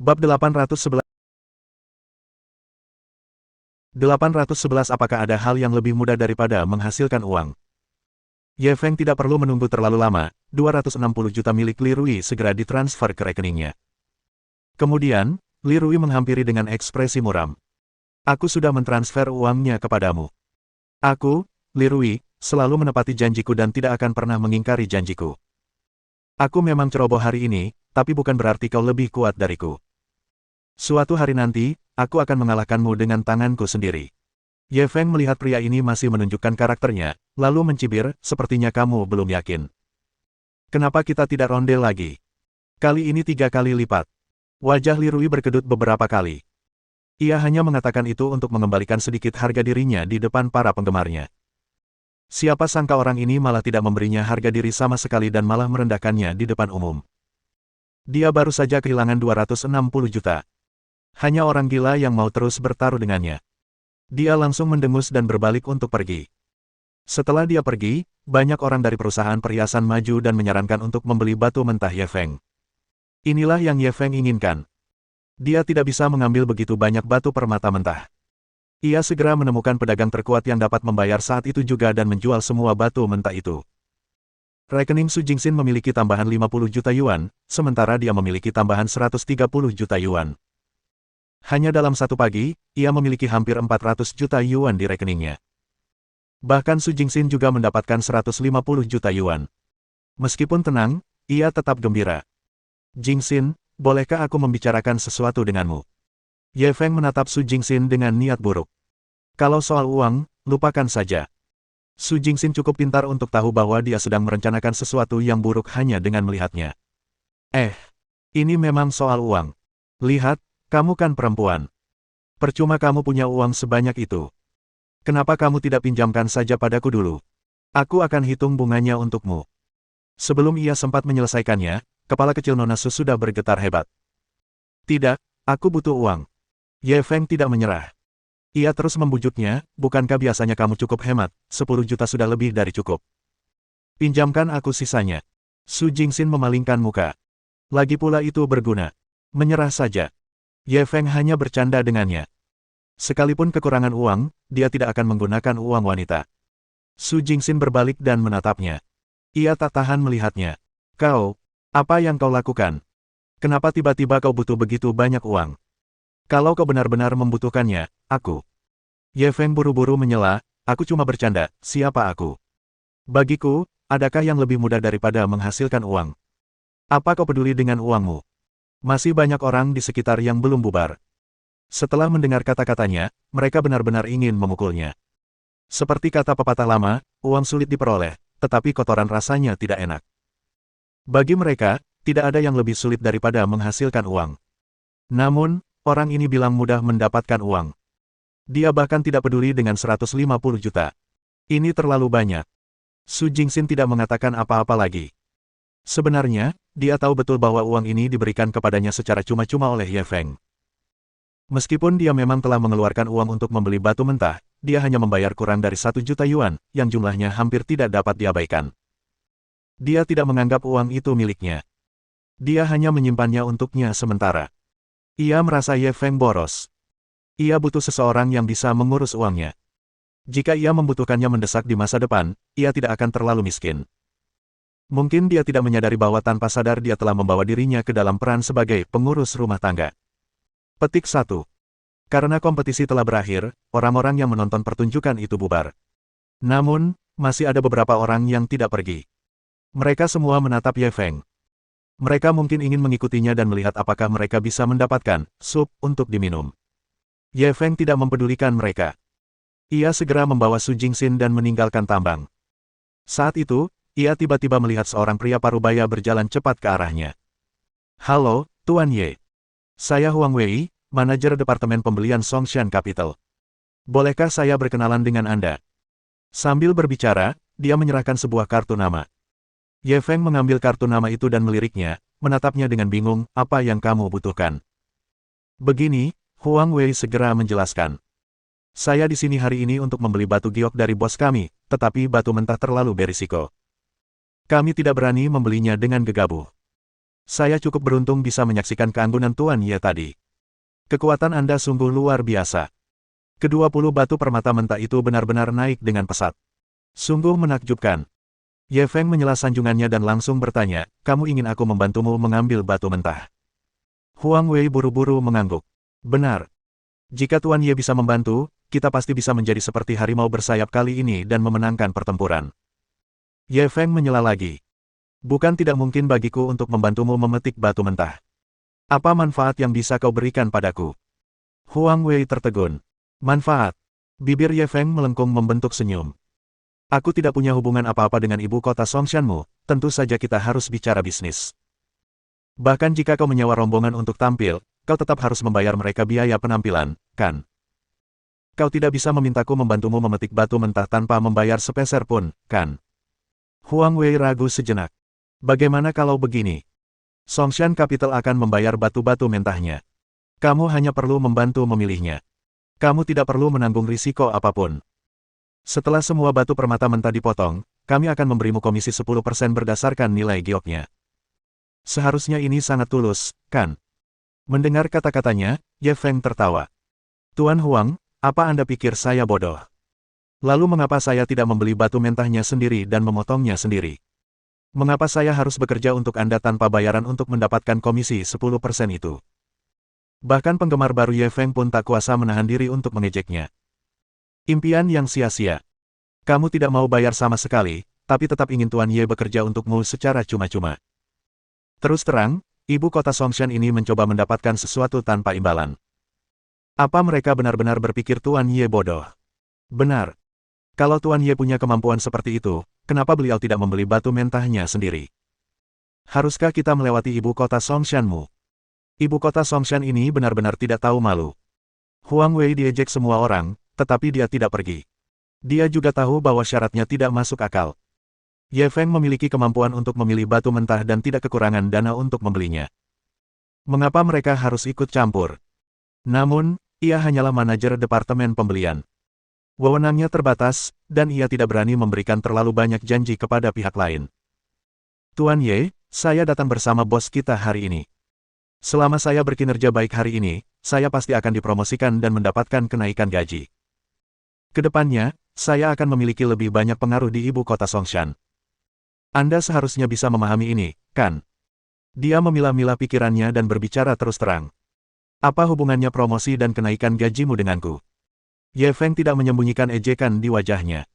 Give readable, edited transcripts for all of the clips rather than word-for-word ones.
Bab 811 apakah ada hal yang lebih mudah daripada menghasilkan uang? Ye Feng tidak perlu menunggu terlalu lama, 260 juta milik Li Rui segera ditransfer ke rekeningnya. Kemudian, Li Rui menghampiri dengan ekspresi muram. Aku sudah mentransfer uangnya kepadamu. Aku, Li Rui, selalu menepati janjiku dan tidak akan pernah mengingkari janjiku. Aku memang ceroboh hari ini, tapi bukan berarti kau lebih kuat dariku. Suatu hari nanti, aku akan mengalahkanmu dengan tanganku sendiri. Ye Feng melihat pria ini masih menunjukkan karakternya, lalu mencibir, sepertinya kamu belum yakin. Kenapa kita tidak ronde lagi? Kali ini 3 kali lipat. Wajah Li Rui berkedut beberapa kali. Ia hanya mengatakan itu untuk mengembalikan sedikit harga dirinya di depan para penggemarnya. Siapa sangka orang ini malah tidak memberinya harga diri sama sekali dan malah merendahkannya di depan umum. Dia baru saja kehilangan 260 juta. Hanya orang gila yang mau terus bertaruh dengannya. Dia langsung mendengus dan berbalik untuk pergi. Setelah dia pergi, banyak orang dari perusahaan perhiasan maju dan menyarankan untuk membeli batu mentah Ye Feng. Inilah yang Ye Feng inginkan. Dia tidak bisa mengambil begitu banyak batu permata mentah. Ia segera menemukan pedagang terkuat yang dapat membayar saat itu juga dan menjual semua batu mentah itu. Rekening Su Jingxin memiliki tambahan 50 juta yuan, sementara dia memiliki tambahan 130 juta yuan. Hanya dalam satu pagi, ia memiliki hampir 400 juta yuan di rekeningnya. Bahkan Su Jingxin juga mendapatkan 150 juta yuan. Meskipun tenang, ia tetap gembira. Jingxin, bolehkah aku membicarakan sesuatu denganmu? Ye Feng menatap Su Jingxin dengan niat buruk. Kalau soal uang, lupakan saja. Su Jingxin cukup pintar untuk tahu bahwa dia sedang merencanakan sesuatu yang buruk hanya dengan melihatnya. Ini memang soal uang. Lihat, kamu kan perempuan. Percuma kamu punya uang sebanyak itu. Kenapa kamu tidak pinjamkan saja padaku dulu? Aku akan hitung bunganya untukmu. Sebelum ia sempat menyelesaikannya, kepala kecil Nona Su sudah bergetar hebat. Tidak, aku butuh uang. Ye Feng tidak menyerah. Ia terus membujuknya, bukankah biasanya kamu cukup hemat, 10 juta sudah lebih dari cukup. Pinjamkan aku sisanya. Su Jingxin memalingkan muka. Lagi pula itu berguna. Menyerah saja. Ye Feng hanya bercanda dengannya. Sekalipun kekurangan uang, dia tidak akan menggunakan uang wanita. Su Jingxin berbalik dan menatapnya. Ia tak tahan melihatnya. Kau, apa yang kau lakukan? Kenapa tiba-tiba kau butuh begitu banyak uang? Kalau kau benar-benar membutuhkannya, aku. Ye Feng buru-buru menyela, aku cuma bercanda, siapa aku? Bagiku, adakah yang lebih mudah daripada menghasilkan uang? Apa kau peduli dengan uangmu? Masih banyak orang di sekitar yang belum bubar. Setelah mendengar kata-katanya, mereka benar-benar ingin memukulnya. Seperti kata pepatah lama, uang sulit diperoleh, tetapi kotoran rasanya tidak enak. Bagi mereka, tidak ada yang lebih sulit daripada menghasilkan uang. Namun, orang ini bilang mudah mendapatkan uang. Dia bahkan tidak peduli dengan 150 juta. Ini terlalu banyak. Su Jingxin tidak mengatakan apa-apa lagi. Sebenarnya, dia tahu betul bahwa uang ini diberikan kepadanya secara cuma-cuma oleh Ye Feng. Meskipun dia memang telah mengeluarkan uang untuk membeli batu mentah, dia hanya membayar kurang dari 1 juta yuan, yang jumlahnya hampir tidak dapat diabaikan. Dia tidak menganggap uang itu miliknya. Dia hanya menyimpannya untuknya sementara. Ia merasa Ye Feng boros. Ia butuh seseorang yang bisa mengurus uangnya. Jika ia membutuhkannya mendesak di masa depan, ia tidak akan terlalu miskin. Mungkin dia tidak menyadari bahwa tanpa sadar dia telah membawa dirinya ke dalam peran sebagai pengurus rumah tangga. Petik 1. Karena kompetisi telah berakhir, orang-orang yang menonton pertunjukan itu bubar. Namun, masih ada beberapa orang yang tidak pergi. Mereka semua menatap Ye Feng. Mereka mungkin ingin mengikutinya dan melihat apakah mereka bisa mendapatkan sup untuk diminum. Ye Feng tidak mempedulikan mereka. Ia segera membawa Su Jingxin dan meninggalkan tambang. Saat itu, ia tiba-tiba melihat seorang pria parubaya berjalan cepat ke arahnya. Halo, Tuan Ye. Saya Huang Wei, manajer Departemen Pembelian Songshan Capital. Bolehkah saya berkenalan dengan Anda? Sambil berbicara, dia menyerahkan sebuah kartu nama. Ye Feng mengambil kartu nama itu dan meliriknya, menatapnya dengan bingung, apa yang kamu butuhkan? Begini, Huang Wei segera menjelaskan. Saya di sini hari ini untuk membeli batu giok dari bos kami, tetapi batu mentah terlalu berisiko. Kami tidak berani membelinya dengan gegabah. Saya cukup beruntung bisa menyaksikan keanggunan Tuan Ye tadi. Kekuatan Anda sungguh luar biasa. Ke-20 batu permata mentah itu benar-benar naik dengan pesat. Sungguh menakjubkan. Ye Feng menyela sanjungannya dan langsung bertanya, kamu ingin aku membantumu mengambil batu mentah? Huang Wei buru-buru mengangguk. Benar. Jika Tuan Ye bisa membantu, kita pasti bisa menjadi seperti harimau bersayap kali ini dan memenangkan pertempuran. Ye Feng menyela lagi. Bukan tidak mungkin bagiku untuk membantumu memetik batu mentah. Apa manfaat yang bisa kau berikan padaku? Huang Wei tertegun. Manfaat. Bibir Ye Feng melengkung membentuk senyum. Aku tidak punya hubungan apa-apa dengan ibu kota Songshanmu, tentu saja kita harus bicara bisnis. Bahkan jika kau menyewa rombongan untuk tampil, kau tetap harus membayar mereka biaya penampilan, kan? Kau tidak bisa memintaku membantumu memetik batu mentah tanpa membayar sepeser pun, kan? Huang Wei ragu sejenak. Bagaimana kalau begini? Songshan Capital akan membayar batu-batu mentahnya. Kamu hanya perlu membantu memilihnya. Kamu tidak perlu menanggung risiko apapun. Setelah semua batu permata mentah dipotong, kami akan memberimu komisi 10% berdasarkan nilai gioknya. Seharusnya ini sangat tulus, kan? Mendengar kata-katanya, Ye Feng tertawa. Tuan Huang, apa Anda pikir saya bodoh? Lalu mengapa saya tidak membeli batu mentahnya sendiri dan memotongnya sendiri? Mengapa saya harus bekerja untuk Anda tanpa bayaran untuk mendapatkan komisi 10% itu? Bahkan penggemar baru Ye Feng pun tak kuasa menahan diri untuk mengejeknya. Impian yang sia-sia. Kamu tidak mau bayar sama sekali, tapi tetap ingin Tuan Ye bekerja untukmu secara cuma-cuma. Terus terang, ibu kota Songshan ini mencoba mendapatkan sesuatu tanpa imbalan. Apa mereka benar-benar berpikir Tuan Ye bodoh? Benar. Kalau Tuan Ye punya kemampuan seperti itu, kenapa beliau tidak membeli batu mentahnya sendiri? Haruskah kita melewati ibu kota Songshanmu? Ibu kota Songshan ini benar-benar tidak tahu malu. Huang Wei diejek semua orang, tetapi dia tidak pergi. Dia juga tahu bahwa syaratnya tidak masuk akal. Ye Feng memiliki kemampuan untuk memilih batu mentah dan tidak kekurangan dana untuk membelinya. Mengapa mereka harus ikut campur? Namun, ia hanyalah manajer departemen pembelian. Wewenangnya terbatas, dan ia tidak berani memberikan terlalu banyak janji kepada pihak lain. Tuan Ye, saya datang bersama bos kita hari ini. Selama saya berkinerja baik hari ini, saya pasti akan dipromosikan dan mendapatkan kenaikan gaji. Kedepannya, saya akan memiliki lebih banyak pengaruh di ibu kota Songshan. Anda seharusnya bisa memahami ini, kan? Dia memilah-milah pikirannya dan berbicara terus terang. Apa hubungannya promosi dan kenaikan gajimu denganku? Ye Feng tidak menyembunyikan ejekan di wajahnya.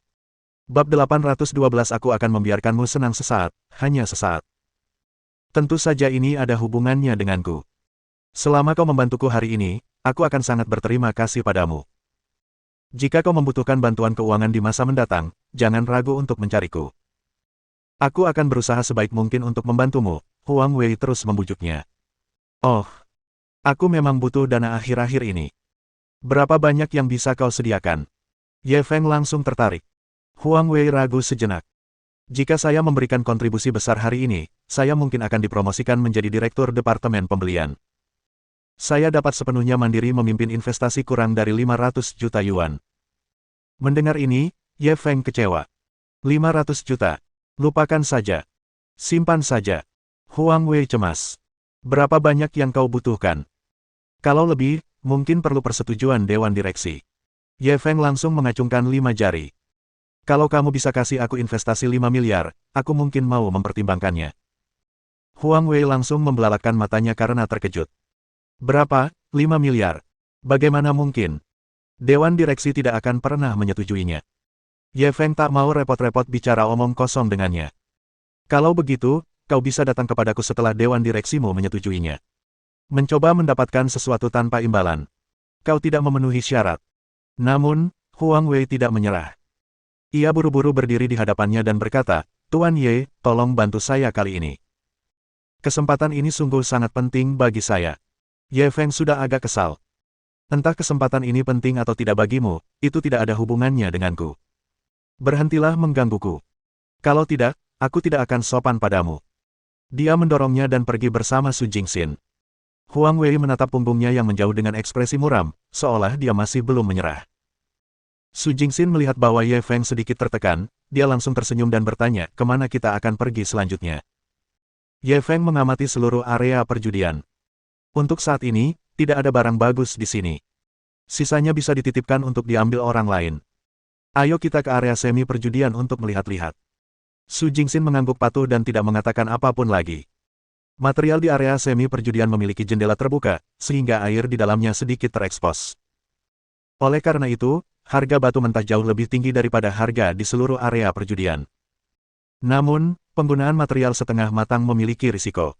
Bab 812 Aku akan membiarkanmu senang sesaat, hanya sesaat. Tentu saja ini ada hubungannya denganku. Selama kau membantuku hari ini, aku akan sangat berterima kasih padamu. Jika kau membutuhkan bantuan keuangan di masa mendatang, jangan ragu untuk mencariku. Aku akan berusaha sebaik mungkin untuk membantumu, Huang Wei terus membujuknya. Oh, aku memang butuh dana akhir-akhir ini. Berapa banyak yang bisa kau sediakan? Ye Feng langsung tertarik. Huang Wei ragu sejenak. Jika saya memberikan kontribusi besar hari ini, saya mungkin akan dipromosikan menjadi direktur departemen pembelian. Saya dapat sepenuhnya mandiri memimpin investasi kurang dari 500 juta yuan. Mendengar ini, Ye Feng kecewa. 500 juta. Lupakan saja. Simpan saja. Huang Wei cemas. Berapa banyak yang kau butuhkan? Kalau lebih, mungkin perlu persetujuan Dewan Direksi. Ye Feng langsung mengacungkan 5 jari. Kalau kamu bisa kasih aku investasi 5 miliar, aku mungkin mau mempertimbangkannya. Huang Wei langsung membelalakkan matanya karena terkejut. Berapa? 5 miliar. Bagaimana mungkin? Dewan Direksi tidak akan pernah menyetujuinya. Ye Feng tak mau repot-repot bicara omong kosong dengannya. Kalau begitu, kau bisa datang kepadaku setelah Dewan Direksimu menyetujuinya. Mencoba mendapatkan sesuatu tanpa imbalan. Kau tidak memenuhi syarat. Namun, Huang Wei tidak menyerah. Ia buru-buru berdiri di hadapannya dan berkata, Tuan Ye, tolong bantu saya kali ini. Kesempatan ini sungguh sangat penting bagi saya. Ye Feng sudah agak kesal. Entah kesempatan ini penting atau tidak bagimu, itu tidak ada hubungannya denganku. Berhentilah menggangguku. Kalau tidak, aku tidak akan sopan padamu. Dia mendorongnya dan pergi bersama Su Jingxin. Huang Wei menatap punggungnya yang menjauh dengan ekspresi muram, seolah dia masih belum menyerah. Su Jingxin melihat bahwa Ye Feng sedikit tertekan, dia langsung tersenyum dan bertanya, kemana kita akan pergi selanjutnya? Ye Feng mengamati seluruh area perjudian. Untuk saat ini, tidak ada barang bagus di sini. Sisanya bisa dititipkan untuk diambil orang lain. Ayo kita ke area semi perjudian untuk melihat-lihat. Su Jingxin mengangguk patuh dan tidak mengatakan apapun lagi. Material di area semi perjudian memiliki jendela terbuka, sehingga air di dalamnya sedikit terekspos. Oleh karena itu, harga batu mentah jauh lebih tinggi daripada harga di seluruh area perjudian. Namun, penggunaan material setengah matang memiliki risiko.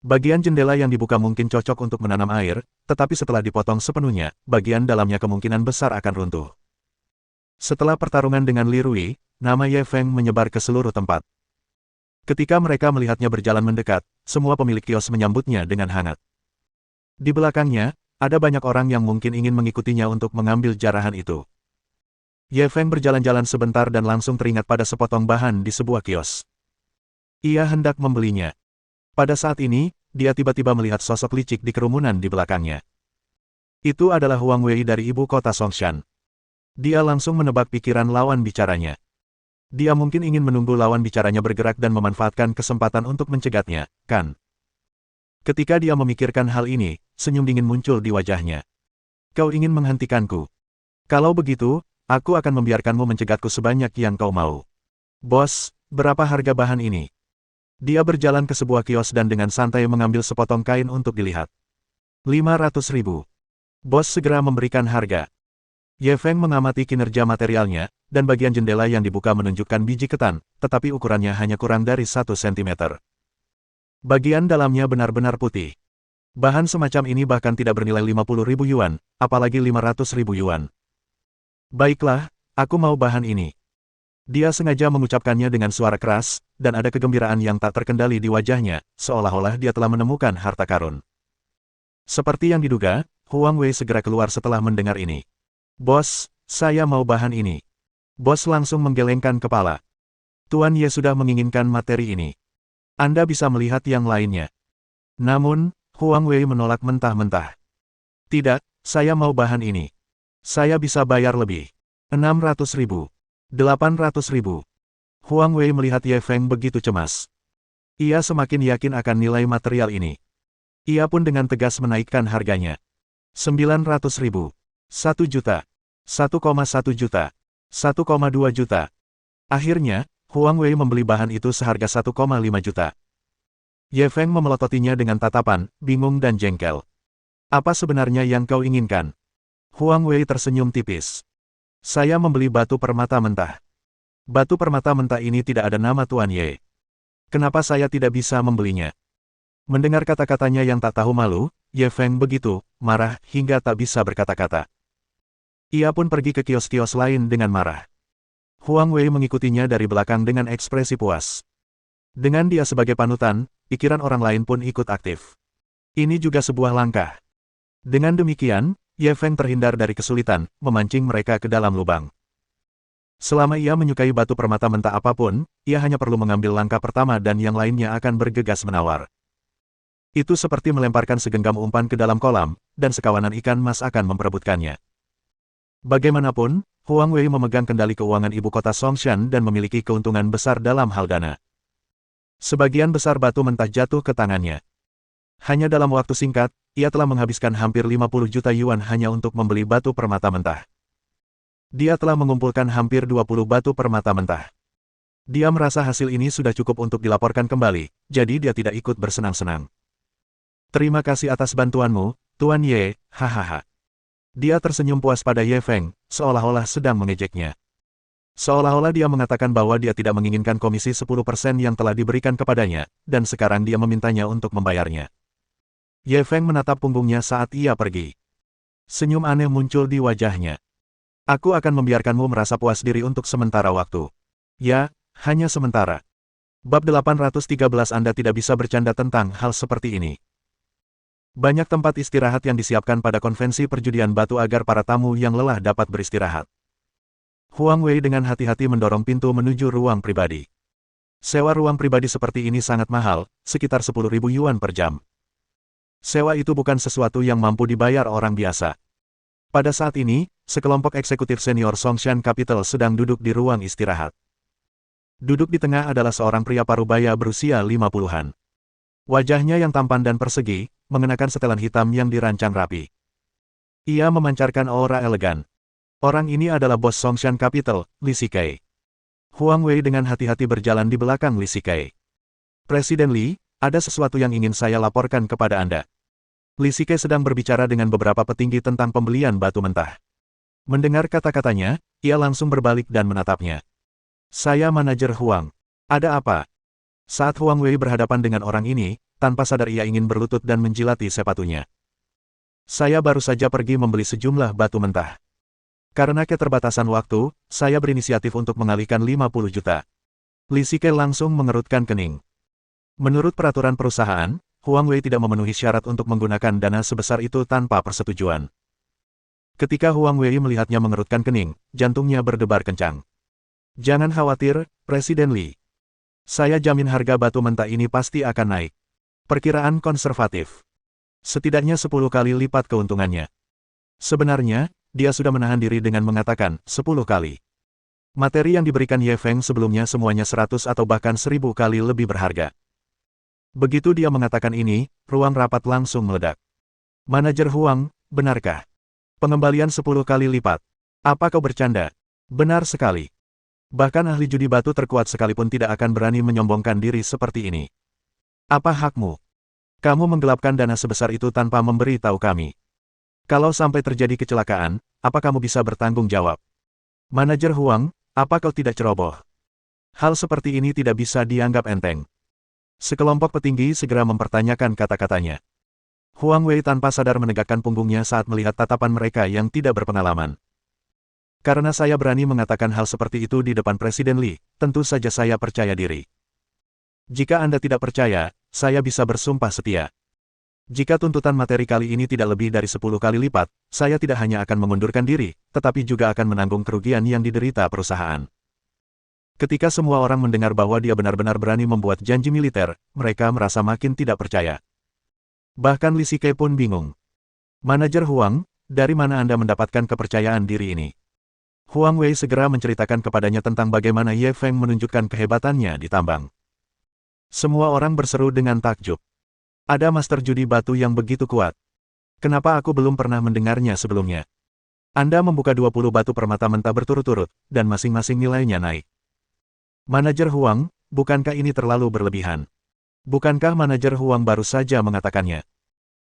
Bagian jendela yang dibuka mungkin cocok untuk menanam air, tetapi setelah dipotong sepenuhnya, bagian dalamnya kemungkinan besar akan runtuh. Setelah pertarungan dengan Li Rui, nama Ye Feng menyebar ke seluruh tempat. Ketika mereka melihatnya berjalan mendekat, semua pemilik kios menyambutnya dengan hangat. Di belakangnya, ada banyak orang yang mungkin ingin mengikutinya untuk mengambil jarahan itu. Ye Feng berjalan-jalan sebentar dan langsung teringat pada sepotong bahan di sebuah kios. Ia hendak membelinya. Pada saat ini, dia tiba-tiba melihat sosok licik di kerumunan di belakangnya. Itu adalah Huang Wei dari ibu kota Songshan. Dia langsung menebak pikiran lawan bicaranya. Dia mungkin ingin menunggu lawan bicaranya bergerak dan memanfaatkan kesempatan untuk mencegatnya, kan? Ketika dia memikirkan hal ini, senyum dingin muncul di wajahnya. Kau ingin menghentikanku? Kalau begitu, aku akan membiarkanmu mencegatku sebanyak yang kau mau. Bos, berapa harga bahan ini? Dia berjalan ke sebuah kios dan dengan santai mengambil sepotong kain untuk dilihat. 500.000. Bos segera memberikan harga. Ye Feng mengamati kinerja materialnya, dan bagian jendela yang dibuka menunjukkan biji ketan, tetapi ukurannya hanya kurang dari 1 cm. Bagian dalamnya benar-benar putih. Bahan semacam ini bahkan tidak bernilai 50.000 yuan, apalagi 500.000 yuan. Baiklah, aku mau bahan ini. Dia sengaja mengucapkannya dengan suara keras, dan ada kegembiraan yang tak terkendali di wajahnya, seolah-olah dia telah menemukan harta karun. Seperti yang diduga, Huang Wei segera keluar setelah mendengar ini. Bos, saya mau bahan ini. Bos langsung menggelengkan kepala. Tuan Ye sudah menginginkan materi ini. Anda bisa melihat yang lainnya. Namun, Huang Wei menolak mentah-mentah. Tidak, saya mau bahan ini. Saya bisa bayar lebih. 600.000. 800.000. Huang Wei melihat Ye Feng begitu cemas. Ia semakin yakin akan nilai material ini. Ia pun dengan tegas menaikkan harganya. 900.000. 1 juta. 1,1 juta. 1,2 juta. Akhirnya, Huang Wei membeli bahan itu seharga 1,5 juta. Ye Feng memelototinya dengan tatapan, bingung dan jengkel. Apa sebenarnya yang kau inginkan? Huang Wei tersenyum tipis. Saya membeli batu permata mentah. Batu permata mentah ini tidak ada nama Tuan Ye. Kenapa saya tidak bisa membelinya? Mendengar kata-katanya yang tak tahu malu, Ye Feng begitu marah hingga tak bisa berkata-kata. Ia pun pergi ke kios-kios lain dengan marah. Huang Wei mengikutinya dari belakang dengan ekspresi puas. Dengan dia sebagai panutan, pikiran orang lain pun ikut aktif. Ini juga sebuah langkah. Dengan demikian, Ye Feng terhindar dari kesulitan, memancing mereka ke dalam lubang. Selama ia menyukai batu permata mentah apapun, ia hanya perlu mengambil langkah pertama dan yang lainnya akan bergegas menawar. Itu seperti melemparkan segenggam umpan ke dalam kolam, dan sekawanan ikan mas akan memperebutkannya. Bagaimanapun, Huang Wei memegang kendali keuangan ibu kota Songshan dan memiliki keuntungan besar dalam hal dana. Sebagian besar batu mentah jatuh ke tangannya. Hanya dalam waktu singkat, ia telah menghabiskan hampir 50 juta yuan hanya untuk membeli batu permata mentah. Dia telah mengumpulkan hampir 20 batu permata mentah. Dia merasa hasil ini sudah cukup untuk dilaporkan kembali, jadi dia tidak ikut bersenang-senang. Terima kasih atas bantuanmu, Tuan Ye, hahaha. Dia tersenyum puas pada Ye Feng, seolah-olah sedang mengejeknya. Seolah-olah dia mengatakan bahwa dia tidak menginginkan komisi 10% yang telah diberikan kepadanya, dan sekarang dia memintanya untuk membayarnya. Ye Feng menatap punggungnya saat ia pergi. Senyum aneh muncul di wajahnya. Aku akan membiarkanmu merasa puas diri untuk sementara waktu. Ya, hanya sementara. Bab 813 Anda tidak bisa bercanda tentang hal seperti ini. Banyak tempat istirahat yang disiapkan pada konvensi perjudian batu agar para tamu yang lelah dapat beristirahat. Huang Wei dengan hati-hati mendorong pintu menuju ruang pribadi. Sewa ruang pribadi seperti ini sangat mahal, sekitar 10.000 yuan per jam. Sewa itu bukan sesuatu yang mampu dibayar orang biasa. Pada saat ini, sekelompok eksekutif senior Songshan Capital sedang duduk di ruang istirahat. Duduk di tengah adalah seorang pria parubaya berusia 50-an. Wajahnya yang tampan dan persegi, mengenakan setelan hitam yang dirancang rapi. Ia memancarkan aura elegan. Orang ini adalah bos Songshan Capital, Li Sikai. Huang Wei dengan hati-hati berjalan di belakang Li Sikai. Presiden Li, ada sesuatu yang ingin saya laporkan kepada Anda. Li Sikai sedang berbicara dengan beberapa petinggi tentang pembelian batu mentah. Mendengar kata-katanya, ia langsung berbalik dan menatapnya. Saya manajer Huang. Ada apa? Saat Huang Wei berhadapan dengan orang ini, tanpa sadar ia ingin berlutut dan menjilati sepatunya. Saya baru saja pergi membeli sejumlah batu mentah. Karena keterbatasan waktu, saya berinisiatif untuk mengalihkan 50 juta. Li Sikai langsung mengerutkan kening. Menurut peraturan perusahaan, Huang Wei tidak memenuhi syarat untuk menggunakan dana sebesar itu tanpa persetujuan. Ketika Huang Wei melihatnya mengerutkan kening, jantungnya berdebar kencang. Jangan khawatir, Presiden Li. Saya jamin harga batu mentah ini pasti akan naik. Perkiraan konservatif. Setidaknya 10 kali lipat keuntungannya. Sebenarnya, dia sudah menahan diri dengan mengatakan 10 kali. Materi yang diberikan Ye Feng sebelumnya semuanya 100 atau bahkan 1000 kali lebih berharga. Begitu dia mengatakan ini, ruang rapat langsung meledak. Manajer Huang, benarkah? Pengembalian 10 kali lipat. Apa kau bercanda? Benar sekali. Bahkan ahli judi batu terkuat sekalipun tidak akan berani menyombongkan diri seperti ini. Apa hakmu? Kamu menggelapkan dana sebesar itu tanpa memberi tahu kami. Kalau sampai terjadi kecelakaan, apa kamu bisa bertanggung jawab? Manajer Huang, apa kau tidak ceroboh? Hal seperti ini tidak bisa dianggap enteng. Sekelompok petinggi segera mempertanyakan kata-katanya. Huang Wei tanpa sadar menegakkan punggungnya saat melihat tatapan mereka yang tidak berpengalaman. Karena saya berani mengatakan hal seperti itu di depan Presiden Li, tentu saja saya percaya diri. Jika Anda tidak percaya, saya bisa bersumpah setia. Jika tuntutan materi kali ini tidak lebih dari 10 kali lipat, saya tidak hanya akan mengundurkan diri, tetapi juga akan menanggung kerugian yang diderita perusahaan. Ketika semua orang mendengar bahwa dia benar-benar berani membuat janji militer, mereka merasa makin tidak percaya. Bahkan Li Sikai pun bingung. Manajer Huang, dari mana Anda mendapatkan kepercayaan diri ini? Huang Wei segera menceritakan kepadanya tentang bagaimana Ye Feng menunjukkan kehebatannya di tambang. Semua orang berseru dengan takjub. Ada master judi batu yang begitu kuat. Kenapa aku belum pernah mendengarnya sebelumnya? Anda membuka 20 batu permata mentah berturut-turut, dan masing-masing nilainya naik. Manajer Huang, bukankah ini terlalu berlebihan? Bukankah manajer Huang baru saja mengatakannya?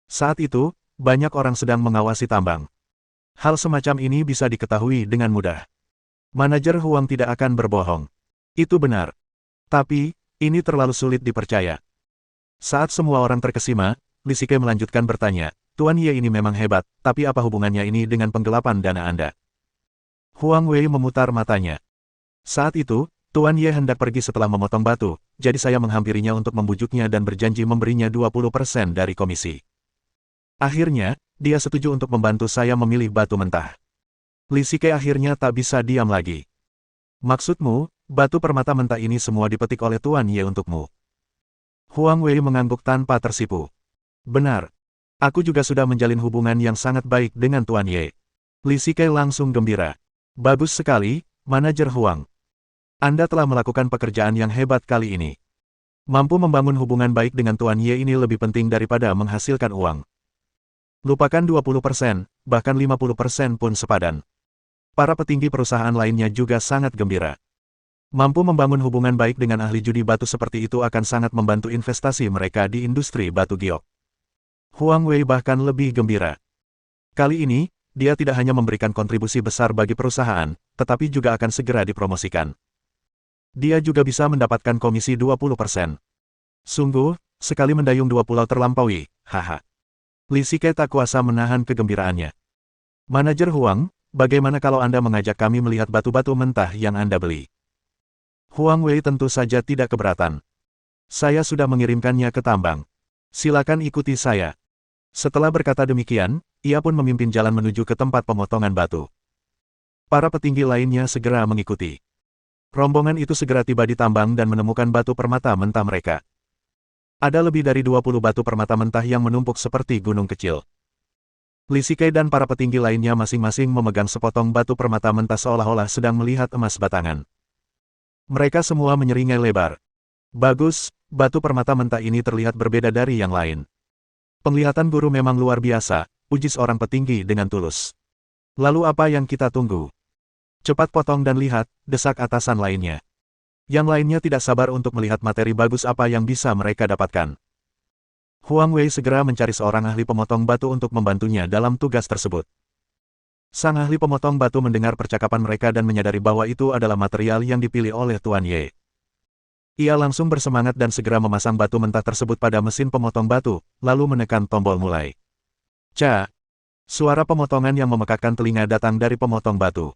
Saat itu, banyak orang sedang mengawasi tambang. Hal semacam ini bisa diketahui dengan mudah. Manajer Huang tidak akan berbohong. Itu benar. Tapi, ini terlalu sulit dipercaya. Saat semua orang terkesima, Li Sikai melanjutkan bertanya, Tuan Ye ini memang hebat, tapi apa hubungannya ini dengan penggelapan dana Anda? Huang Wei memutar matanya. Saat itu, Tuan Ye hendak pergi setelah memotong batu, jadi saya menghampirinya untuk membujuknya dan berjanji memberinya 20% dari komisi. Akhirnya, dia setuju untuk membantu saya memilih batu mentah. Li Sikai akhirnya tak bisa diam lagi. Maksudmu, batu permata mentah ini semua dipetik oleh Tuan Ye untukmu? Huang Wei mengangguk tanpa tersipu. Benar. Aku juga sudah menjalin hubungan yang sangat baik dengan Tuan Ye. Li Sikai langsung gembira. Bagus sekali, Manajer Huang. Anda telah melakukan pekerjaan yang hebat kali ini. Mampu membangun hubungan baik dengan Tuan Ye ini lebih penting daripada menghasilkan uang. Lupakan 20%, bahkan 50% pun sepadan. Para petinggi perusahaan lainnya juga sangat gembira. Mampu membangun hubungan baik dengan ahli judi batu seperti itu akan sangat membantu investasi mereka di industri batu giok. Huang Wei bahkan lebih gembira. Kali ini, dia tidak hanya memberikan kontribusi besar bagi perusahaan, tetapi juga akan segera dipromosikan. Dia juga bisa mendapatkan komisi 20%. Sungguh, sekali mendayung 2 pulau terlampaui, haha. Li Sikai tak kuasa menahan kegembiraannya. Manajer Huang, bagaimana kalau Anda mengajak kami melihat batu-batu mentah yang Anda beli? Huang Wei tentu saja tidak keberatan. Saya sudah mengirimkannya ke tambang. Silakan ikuti saya. Setelah berkata demikian, ia pun memimpin jalan menuju ke tempat pemotongan batu. Para petinggi lainnya segera mengikuti. Rombongan itu segera tiba di tambang dan menemukan batu permata mentah mereka. Ada lebih dari 20 batu permata mentah yang menumpuk seperti gunung kecil. Li Sikai dan para petinggi lainnya masing-masing memegang sepotong batu permata mentah seolah-olah sedang melihat emas batangan. Mereka semua menyeringai lebar. Bagus, batu permata mentah ini terlihat berbeda dari yang lain. Penglihatan guru memang luar biasa, uji seorang petinggi dengan tulus. Lalu apa yang kita tunggu? Cepat potong dan lihat, desak atasan lainnya. Yang lainnya tidak sabar untuk melihat materi bagus apa yang bisa mereka dapatkan. Huang Wei segera mencari seorang ahli pemotong batu untuk membantunya dalam tugas tersebut. Sang ahli pemotong batu mendengar percakapan mereka dan menyadari bahwa itu adalah material yang dipilih oleh Tuan Ye. Ia langsung bersemangat dan segera memasang batu mentah tersebut pada mesin pemotong batu, lalu menekan tombol mulai. Ca! Suara pemotongan yang memekakkan telinga datang dari pemotong batu.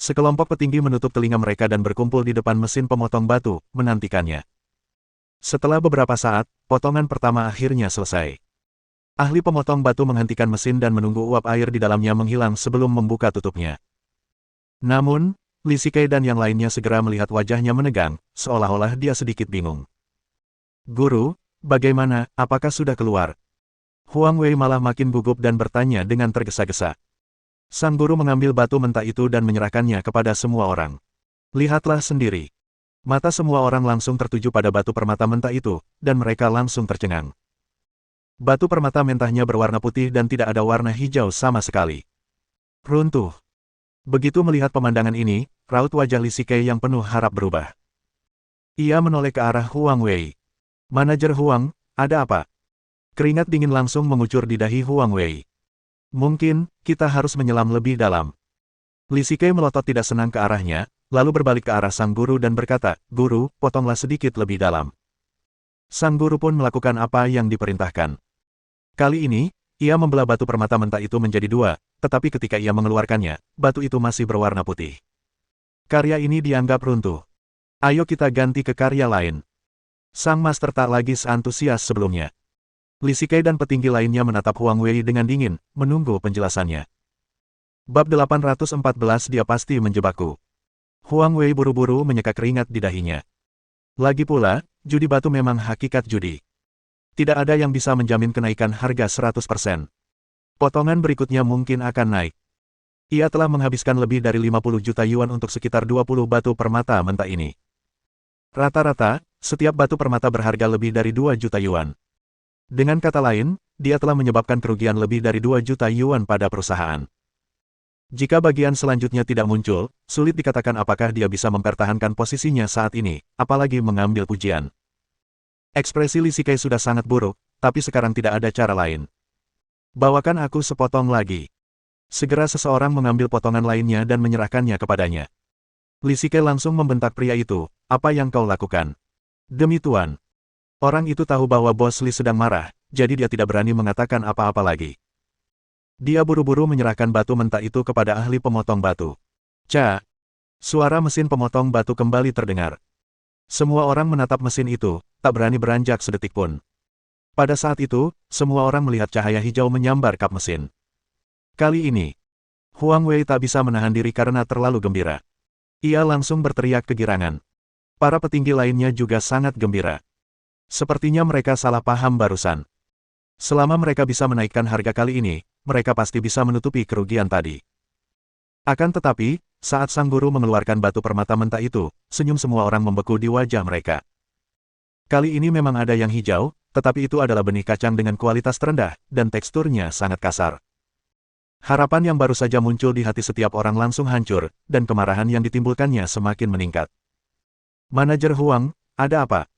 Sekelompok petinggi menutup telinga mereka dan berkumpul di depan mesin pemotong batu, menantikannya. Setelah beberapa saat, potongan pertama akhirnya selesai. Ahli pemotong batu menghentikan mesin dan menunggu uap air di dalamnya menghilang sebelum membuka tutupnya. Namun, Li Shikai dan yang lainnya segera melihat wajahnya menegang, seolah-olah dia sedikit bingung. Guru, bagaimana, apakah sudah keluar? Huang Wei malah makin gugup dan bertanya dengan tergesa-gesa. Sang guru mengambil batu mentah itu dan menyerahkannya kepada semua orang. Lihatlah sendiri. Mata semua orang langsung tertuju pada batu permata mentah itu, dan mereka langsung tercengang. Batu permata mentahnya berwarna putih dan tidak ada warna hijau sama sekali. Runtuh. Begitu melihat pemandangan ini, raut wajah Li Shikai yang penuh harap berubah. Ia menoleh ke arah Huang Wei. Manajer Huang, ada apa? Keringat dingin langsung mengucur di dahi Huang Wei. Mungkin, kita harus menyelam lebih dalam. Li Shikai melotot tidak senang ke arahnya, lalu berbalik ke arah sang guru dan berkata, Guru, potonglah sedikit lebih dalam. Sang guru pun melakukan apa yang diperintahkan. Kali ini, ia membelah batu permata mentah itu menjadi dua, tetapi ketika ia mengeluarkannya, batu itu masih berwarna putih. Karya ini dianggap runtuh. Ayo kita ganti ke karya lain. Sang master tak lagi seantusias sebelumnya. Li Shikai dan petinggi lainnya menatap Huang Wei dengan dingin, menunggu penjelasannya. Bab 814 Dia pasti menjebakku. Huang Wei buru-buru menyeka keringat di dahinya. Lagi pula, judi batu memang hakikat judi. Tidak ada yang bisa menjamin kenaikan harga 100%. Potongan berikutnya mungkin akan naik. Ia telah menghabiskan lebih dari 50 juta yuan untuk sekitar 20 batu permata mentah ini. Rata-rata, setiap batu permata berharga lebih dari 2 juta yuan. Dengan kata lain, dia telah menyebabkan kerugian lebih dari 2 juta yuan pada perusahaan. Jika bagian selanjutnya tidak muncul, sulit dikatakan apakah dia bisa mempertahankan posisinya saat ini, apalagi mengambil pujian. Ekspresi Li Shikai sudah sangat buruk, tapi sekarang tidak ada cara lain. Bawakan aku sepotong lagi. Segera seseorang mengambil potongan lainnya dan menyerahkannya kepadanya. Li Shikai langsung membentak pria itu, apa yang kau lakukan? Demi Tuan. Orang itu tahu bahwa bos Li sedang marah, jadi dia tidak berani mengatakan apa-apa lagi. Dia buru-buru menyerahkan batu mentah itu kepada ahli pemotong batu. Ca! Suara mesin pemotong batu kembali terdengar. Semua orang menatap mesin itu, tak berani beranjak sedetik pun. Pada saat itu, semua orang melihat cahaya hijau menyambar kap mesin. Kali ini, Huang Wei tak bisa menahan diri karena terlalu gembira. Ia langsung berteriak kegirangan. Para petinggi lainnya juga sangat gembira. Sepertinya mereka salah paham barusan. Selama mereka bisa menaikkan harga kali ini, mereka pasti bisa menutupi kerugian tadi. Akan tetapi, saat sang guru mengeluarkan batu permata mentah itu, senyum semua orang membeku di wajah mereka. Kali ini memang ada yang hijau, tetapi itu adalah benih kacang dengan kualitas terendah, dan teksturnya sangat kasar. Harapan yang baru saja muncul di hati setiap orang langsung hancur, dan kemarahan yang ditimbulkannya semakin meningkat. Manajer Huang, ada apa?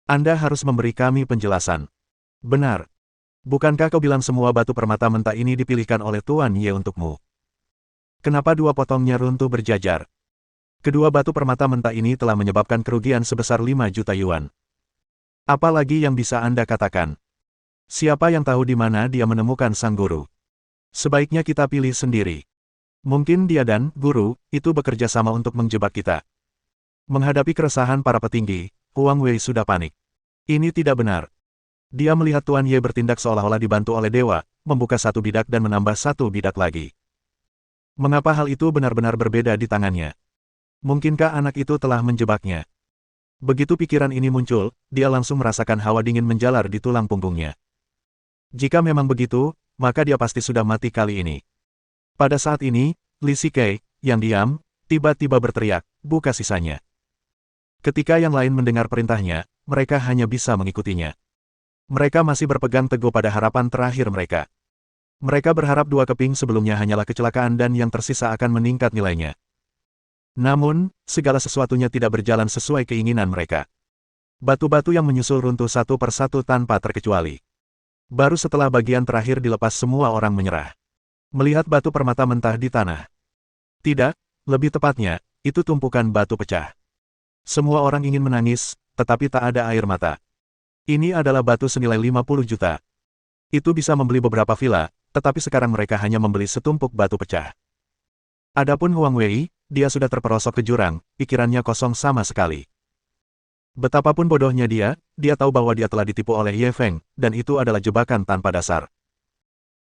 Anda harus memberi kami penjelasan. Benar. Bukankah kau bilang semua batu permata mentah ini dipilihkan oleh Tuan Ye untukmu? Kenapa dua potongnya runtuh berjajar? Kedua batu permata mentah ini telah menyebabkan kerugian sebesar 5 juta yuan. Apalagi yang bisa Anda katakan? Siapa yang tahu di mana dia menemukan sang guru? Sebaiknya kita pilih sendiri. Mungkin dia dan guru itu bekerja sama untuk menjebak kita. Menghadapi keresahan para petinggi, Huang Wei sudah panik. Ini tidak benar. Dia melihat Tuan Ye bertindak seolah-olah dibantu oleh dewa, membuka satu bidak dan menambah satu bidak lagi. Mengapa hal itu benar-benar berbeda di tangannya? Mungkinkah anak itu telah menjebaknya? Begitu pikiran ini muncul, dia langsung merasakan hawa dingin menjalar di tulang punggungnya. Jika memang begitu, maka dia pasti sudah mati kali ini. Pada saat ini, Li Shikai, yang diam, tiba-tiba berteriak, buka sisanya. Ketika yang lain mendengar perintahnya, mereka hanya bisa mengikutinya. Mereka masih berpegang teguh pada harapan terakhir mereka. Mereka berharap dua keping sebelumnya hanyalah kecelakaan dan yang tersisa akan meningkat nilainya. Namun, segala sesuatunya tidak berjalan sesuai keinginan mereka. Batu-batu yang menyusul runtuh satu persatu tanpa terkecuali. Baru setelah bagian terakhir dilepas semua orang menyerah. Melihat batu permata mentah di tanah. Tidak, lebih tepatnya, itu tumpukan batu pecah. Semua orang ingin menangis, tetapi tak ada air mata. Ini adalah batu senilai 50 juta. Itu bisa membeli beberapa villa, tetapi sekarang mereka hanya membeli setumpuk batu pecah. Adapun Huang Wei, dia sudah terperosok ke jurang, pikirannya kosong sama sekali. Betapapun bodohnya dia tahu bahwa dia telah ditipu oleh Ye Feng, dan itu adalah jebakan tanpa dasar.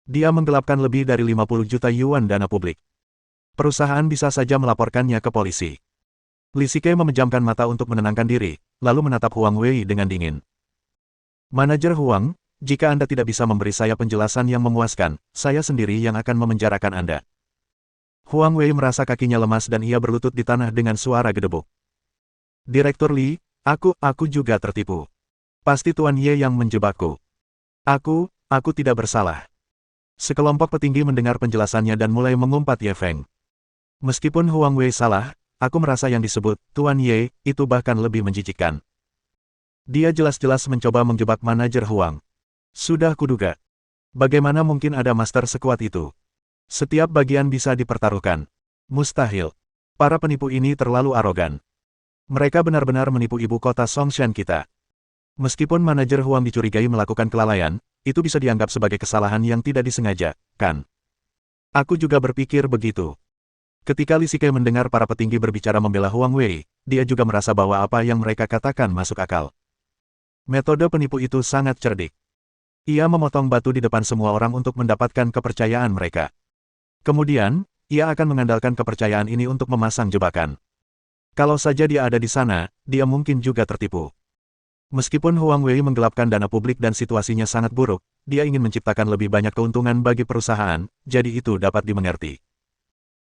Dia menggelapkan lebih dari 50 juta yuan dana publik. Perusahaan bisa saja melaporkannya ke polisi. Li Sikai memejamkan mata untuk menenangkan diri, lalu menatap Huang Wei dengan dingin. Manajer Huang, jika Anda tidak bisa memberi saya penjelasan yang memuaskan, saya sendiri yang akan memenjarakan Anda. Huang Wei merasa kakinya lemas dan ia berlutut di tanah dengan suara gedebuk. Direktur Li, aku juga tertipu. Pasti Tuan Ye yang menjebakku. Aku tidak bersalah. Sekelompok petinggi mendengar penjelasannya dan mulai mengumpat Ye Feng. Meskipun Huang Wei salah, aku merasa yang disebut Tuan Ye itu bahkan lebih menjijikkan. Dia jelas-jelas mencoba menjebak manajer Huang. Sudah kuduga. Bagaimana mungkin ada master sekuat itu? Setiap bagian bisa dipertaruhkan. Mustahil. Para penipu ini terlalu arogan. Mereka benar-benar menipu ibu kota Songshan kita. Meskipun manajer Huang dicurigai melakukan kelalaian, itu bisa dianggap sebagai kesalahan yang tidak disengaja, kan? Aku juga berpikir begitu. Ketika Li Sikai mendengar para petinggi berbicara membela Huang Wei, dia juga merasa bahwa apa yang mereka katakan masuk akal. Metode penipu itu sangat cerdik. Ia memotong batu di depan semua orang untuk mendapatkan kepercayaan mereka. Kemudian, ia akan mengandalkan kepercayaan ini untuk memasang jebakan. Kalau saja dia ada di sana, dia mungkin juga tertipu. Meskipun Huang Wei menggelapkan dana publik dan situasinya sangat buruk, dia ingin menciptakan lebih banyak keuntungan bagi perusahaan, jadi itu dapat dimengerti.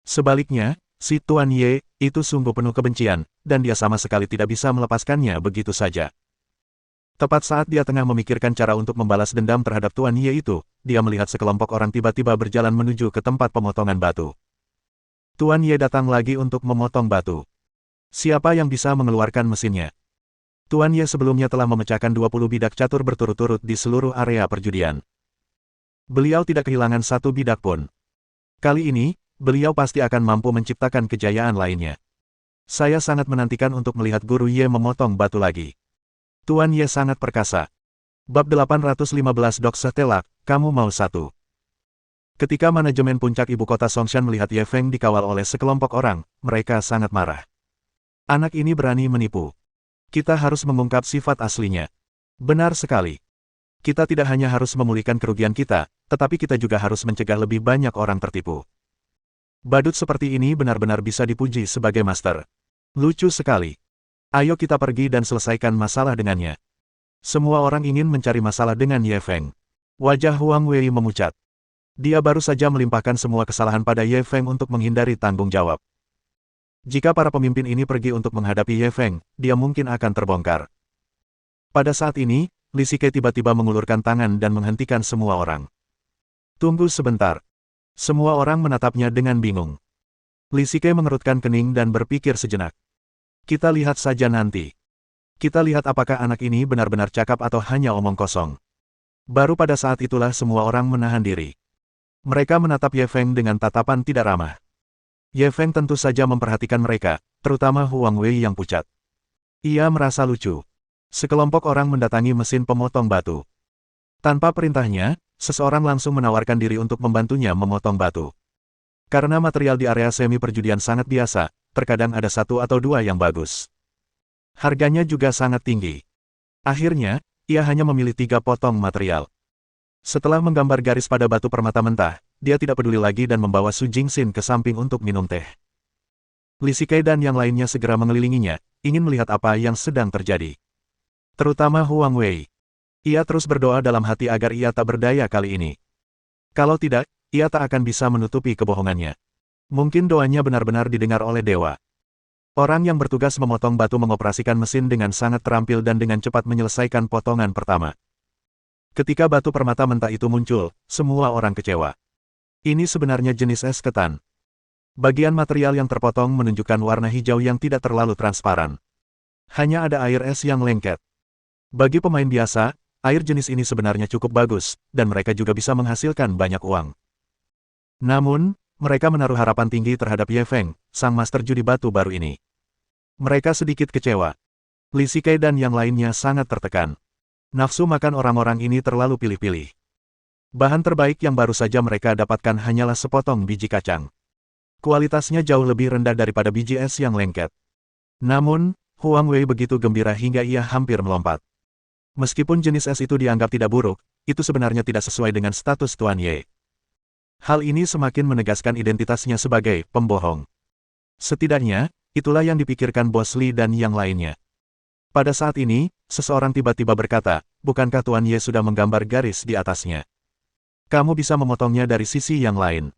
Sebaliknya, si Tuan Ye, itu sungguh penuh kebencian, dan dia sama sekali tidak bisa melepaskannya begitu saja. Tepat saat dia tengah memikirkan cara untuk membalas dendam terhadap Tuan Ye itu, dia melihat sekelompok orang tiba-tiba berjalan menuju ke tempat pemotongan batu. Tuan Ye datang lagi untuk memotong batu. Siapa yang bisa mengeluarkan mesinnya? Tuan Ye sebelumnya telah memecahkan 20 bidak catur berturut-turut di seluruh area perjudian. Beliau tidak kehilangan satu bidak pun. Kali ini, beliau pasti akan mampu menciptakan kejayaan lainnya. Saya sangat menantikan untuk melihat Guru Ye memotong batu lagi. Tuan Ye sangat perkasa. Bab 815 Dok Setelak, kamu mau satu. Ketika manajemen puncak ibu kota Songshan melihat Ye Feng dikawal oleh sekelompok orang, mereka sangat marah. Anak ini berani menipu. Kita harus mengungkap sifat aslinya. Benar sekali. Kita tidak hanya harus memulihkan kerugian kita, tetapi kita juga harus mencegah lebih banyak orang tertipu. Badut seperti ini benar-benar bisa dipuji sebagai master. Lucu sekali. Ayo kita pergi dan selesaikan masalah dengannya. Semua orang ingin mencari masalah dengan Ye Feng. Wajah Huang Wei memucat. Dia baru saja melimpahkan semua kesalahan pada Ye Feng untuk menghindari tanggung jawab. Jika para pemimpin ini pergi untuk menghadapi Ye Feng, dia mungkin akan terbongkar. Pada saat ini, Li Sikai tiba-tiba mengulurkan tangan dan menghentikan semua orang. Tunggu sebentar. Semua orang menatapnya dengan bingung. Li Sikai mengerutkan kening dan berpikir sejenak. Kita lihat saja nanti. Kita lihat apakah anak ini benar-benar cakap atau hanya omong kosong. Baru pada saat itulah semua orang menahan diri. Mereka menatap Ye Feng dengan tatapan tidak ramah. Ye Feng tentu saja memperhatikan mereka, terutama Huang Wei yang pucat. Ia merasa lucu. Sekelompok orang mendatangi mesin pemotong batu. Tanpa perintahnya, seseorang langsung menawarkan diri untuk membantunya memotong batu. Karena material di area semi perjudian sangat biasa, terkadang ada satu atau dua yang bagus. Harganya juga sangat tinggi. Akhirnya, ia hanya memilih 3 potong material. Setelah menggambar garis pada batu permata mentah, dia tidak peduli lagi dan membawa Su Jingxin ke samping untuk minum teh. Li Sikai dan yang lainnya segera mengelilinginya, ingin melihat apa yang sedang terjadi. Terutama Huang Wei. Ia terus berdoa dalam hati agar ia tak berdaya kali ini. Kalau tidak, ia tak akan bisa menutupi kebohongannya. Mungkin doanya benar-benar didengar oleh dewa. Orang yang bertugas memotong batu mengoperasikan mesin dengan sangat terampil dan dengan cepat menyelesaikan potongan pertama. Ketika batu permata mentah itu muncul, semua orang kecewa. Ini sebenarnya jenis es ketan. Bagian material yang terpotong menunjukkan warna hijau yang tidak terlalu transparan. Hanya ada air es yang lengket. Bagi pemain biasa, air jenis ini sebenarnya cukup bagus, dan mereka juga bisa menghasilkan banyak uang. Namun, mereka menaruh harapan tinggi terhadap Ye Feng, sang master judi batu baru ini. Mereka sedikit kecewa. Li Shikai dan yang lainnya sangat tertekan. Nafsu makan orang-orang ini terlalu pilih-pilih. Bahan terbaik yang baru saja mereka dapatkan hanyalah sepotong biji kacang. Kualitasnya jauh lebih rendah daripada biji es yang lengket. Namun, Huang Wei begitu gembira hingga ia hampir melompat. Meskipun jenis es itu dianggap tidak buruk, itu sebenarnya tidak sesuai dengan status Tuan Ye. Hal ini semakin menegaskan identitasnya sebagai pembohong. Setidaknya, itulah yang dipikirkan Bos Li dan yang lainnya. Pada saat ini, seseorang tiba-tiba berkata, bukankah Tuan Ye sudah menggambar garis di atasnya? Kamu bisa memotongnya dari sisi yang lain.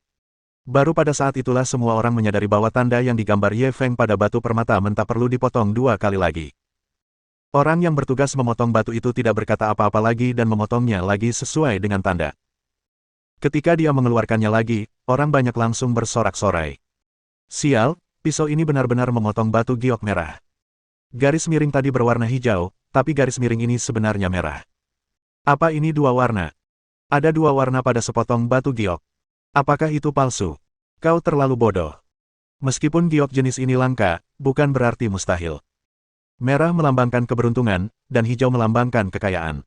Baru pada saat itulah semua orang menyadari bahwa tanda yang digambar Ye Feng pada batu permata mentah perlu dipotong 2 kali lagi. Orang yang bertugas memotong batu itu tidak berkata apa-apa lagi dan memotongnya lagi sesuai dengan tanda. Ketika dia mengeluarkannya lagi, orang banyak langsung bersorak-sorai. Sial, pisau ini benar-benar memotong batu giok merah. Garis miring tadi berwarna hijau, tapi garis miring ini sebenarnya merah. Apa ini 2 warna? Ada 2 warna pada sepotong batu giok. Apakah itu palsu? Kau terlalu bodoh. Meskipun giok jenis ini langka, bukan berarti mustahil. Merah melambangkan keberuntungan, dan hijau melambangkan kekayaan.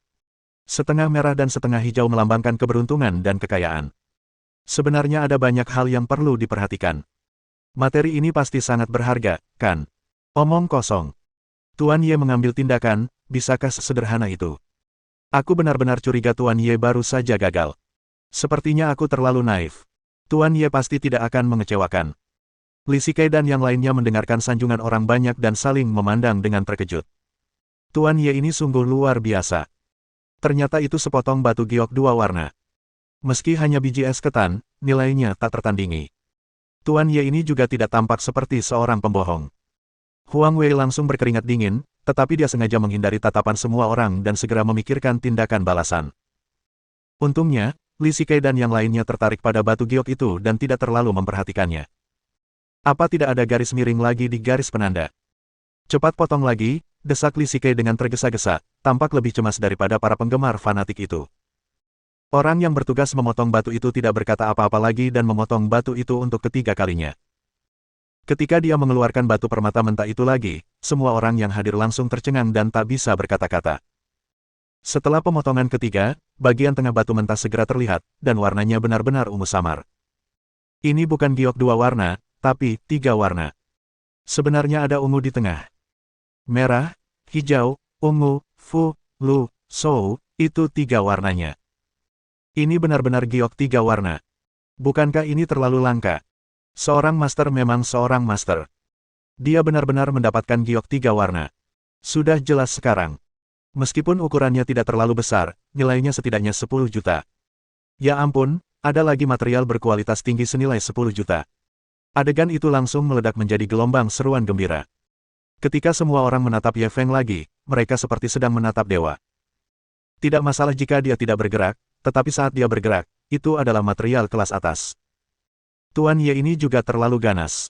Setengah merah dan setengah hijau melambangkan keberuntungan dan kekayaan. Sebenarnya ada banyak hal yang perlu diperhatikan. Materi ini pasti sangat berharga, kan? Omong kosong. Tuan Ye mengambil tindakan, bisakah sesederhana itu? Aku benar-benar curiga Tuan Ye baru saja gagal. Sepertinya aku terlalu naif. Tuan Ye pasti tidak akan mengecewakan. Li Shikai dan yang lainnya mendengarkan sanjungan orang banyak dan saling memandang dengan terkejut. Tuan Ye ini sungguh luar biasa. Ternyata itu sepotong batu giok 2 warna. Meski hanya biji es ketan, nilainya tak tertandingi. Tuan Ye ini juga tidak tampak seperti seorang pembohong. Huang Wei langsung berkeringat dingin, tetapi dia sengaja menghindari tatapan semua orang dan segera memikirkan tindakan balasan. Untungnya, Li Shikai dan yang lainnya tertarik pada batu giok itu dan tidak terlalu memperhatikannya. Apa tidak ada garis miring lagi di garis penanda? Cepat potong lagi, desak Li Shikai dengan tergesa-gesa, tampak lebih cemas daripada para penggemar fanatik itu. Orang yang bertugas memotong batu itu tidak berkata apa-apa lagi dan memotong batu itu untuk ketiga kalinya. Ketika dia mengeluarkan batu permata mentah itu lagi, semua orang yang hadir langsung tercengang dan tak bisa berkata-kata. Setelah pemotongan ketiga, bagian tengah batu mentah segera terlihat, dan warnanya benar-benar ungu samar. Ini bukan giok 2 warna, tapi 3 warna. Sebenarnya ada ungu di tengah. Merah, hijau, ungu, fu, lu, shou, itu 3 warnanya. Ini benar-benar giok 3 warna. Bukankah ini terlalu langka? Seorang master memang seorang master. Dia benar-benar mendapatkan giok 3 warna. Sudah jelas sekarang. Meskipun ukurannya tidak terlalu besar, nilainya setidaknya 10 juta. Ya ampun, ada lagi material berkualitas tinggi senilai 10 juta. Adegan itu langsung meledak menjadi gelombang seruan gembira. Ketika semua orang menatap Ye Feng lagi, mereka seperti sedang menatap dewa. Tidak masalah jika dia tidak bergerak, tetapi saat dia bergerak, itu adalah material kelas atas. Tuan Ye ini juga terlalu ganas.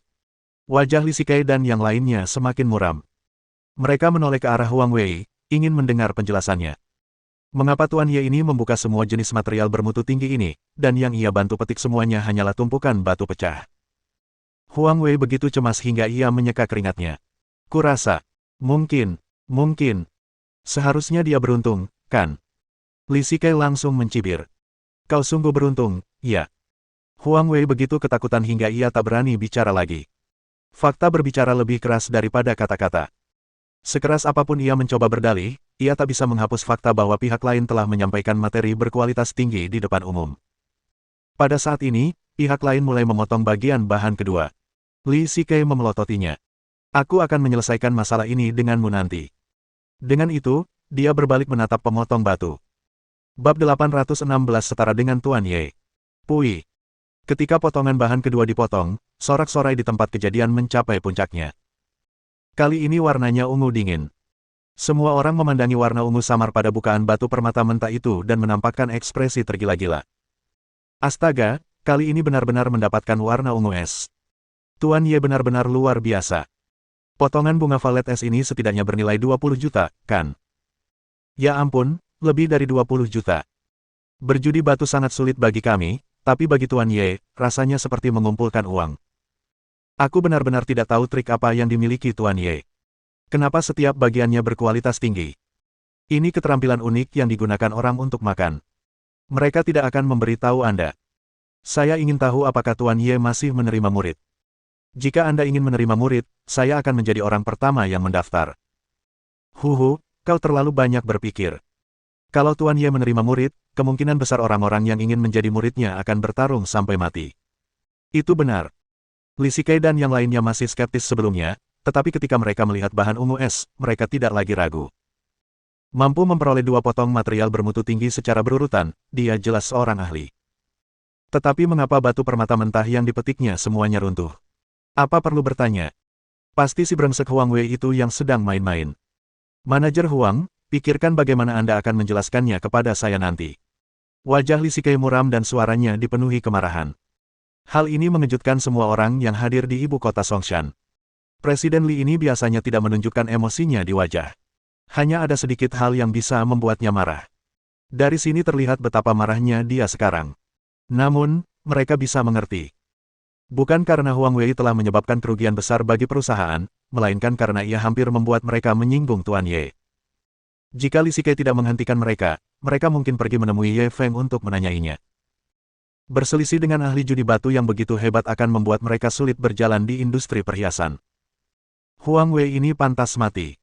Wajah Li Shikai dan yang lainnya semakin muram. Mereka menoleh ke arah Huang Wei, ingin mendengar penjelasannya. Mengapa Tuan Ye ini membuka semua jenis material bermutu tinggi ini, dan yang ia bantu petik semuanya hanyalah tumpukan batu pecah? Huang Wei begitu cemas hingga ia menyeka keringatnya. Kurasa, mungkin. Seharusnya dia beruntung, kan? Li Shikai langsung mencibir. Kau sungguh beruntung, ya. Huang Wei begitu ketakutan hingga ia tak berani bicara lagi. Fakta berbicara lebih keras daripada kata-kata. Sekeras apapun ia mencoba berdalih, ia tak bisa menghapus fakta bahwa pihak lain telah menyampaikan materi berkualitas tinggi di depan umum. Pada saat ini, pihak lain mulai memotong bagian bahan kedua. Li Shikai memelototinya. Aku akan menyelesaikan masalah ini denganmu nanti. Dengan itu, dia berbalik menatap pemotong batu. Bab 816 setara dengan Tuan Ye. Pui. Ketika potongan bahan kedua dipotong, sorak-sorai di tempat kejadian mencapai puncaknya. Kali ini warnanya ungu dingin. Semua orang memandangi warna ungu samar pada bukaan batu permata mentah itu dan menampakkan ekspresi tergila-gila. Astaga, kali ini benar-benar mendapatkan warna ungu es. Tuan Ye benar-benar luar biasa. Potongan bunga valet es ini setidaknya bernilai 20 juta, kan? Ya ampun, lebih dari 20 juta. Berjudi batu sangat sulit bagi kami, tapi bagi Tuan Ye, rasanya seperti mengumpulkan uang. Aku benar-benar tidak tahu trik apa yang dimiliki Tuan Ye. Kenapa setiap bagiannya berkualitas tinggi? Ini keterampilan unik yang digunakan orang untuk makan. Mereka tidak akan memberitahu Anda. Saya ingin tahu apakah Tuan Ye masih menerima murid. Jika Anda ingin menerima murid, saya akan menjadi orang pertama yang mendaftar. Huhu, kau terlalu banyak berpikir. Kalau Tuan Ye menerima murid, kemungkinan besar orang-orang yang ingin menjadi muridnya akan bertarung sampai mati. Itu benar. Li Shikai dan yang lainnya masih skeptis sebelumnya, tetapi ketika mereka melihat bahan ungu es, mereka tidak lagi ragu. Mampu memperoleh 2 potong material bermutu tinggi secara berurutan, dia jelas seorang ahli. Tetapi mengapa batu permata mentah yang dipetiknya semuanya runtuh? Apa perlu bertanya? Pasti si brengsek Huang Wei itu yang sedang main-main. Manajer Huang, pikirkan bagaimana Anda akan menjelaskannya kepada saya nanti. Wajah Li Shikai muram dan suaranya dipenuhi kemarahan. Hal ini mengejutkan semua orang yang hadir di ibu kota Songshan. Presiden Li ini biasanya tidak menunjukkan emosinya di wajah. Hanya ada sedikit hal yang bisa membuatnya marah. Dari sini terlihat betapa marahnya dia sekarang. Namun, mereka bisa mengerti. Bukan karena Huang Wei telah menyebabkan kerugian besar bagi perusahaan, melainkan karena ia hampir membuat mereka menyinggung Tuan Ye. Jika Li Shikai tidak menghentikan mereka, mereka mungkin pergi menemui Ye Feng untuk menanyainya. Berselisih dengan ahli judi batu yang begitu hebat akan membuat mereka sulit berjalan di industri perhiasan. Huang Wei ini pantas mati.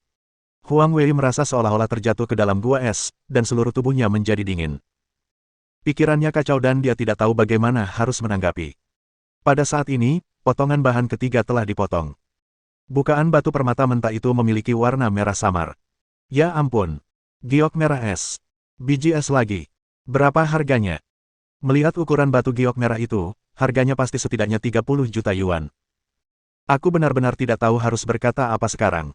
Huang Wei merasa seolah-olah terjatuh ke dalam gua es, dan seluruh tubuhnya menjadi dingin. Pikirannya kacau dan dia tidak tahu bagaimana harus menanggapi. Pada saat ini, potongan bahan ketiga telah dipotong. Bukaan batu permata mentah itu memiliki warna merah samar. Ya ampun. Giok merah es. Biji es lagi. Berapa harganya? Melihat ukuran batu giok merah itu, harganya pasti setidaknya 30 juta yuan. Aku benar-benar tidak tahu harus berkata apa sekarang.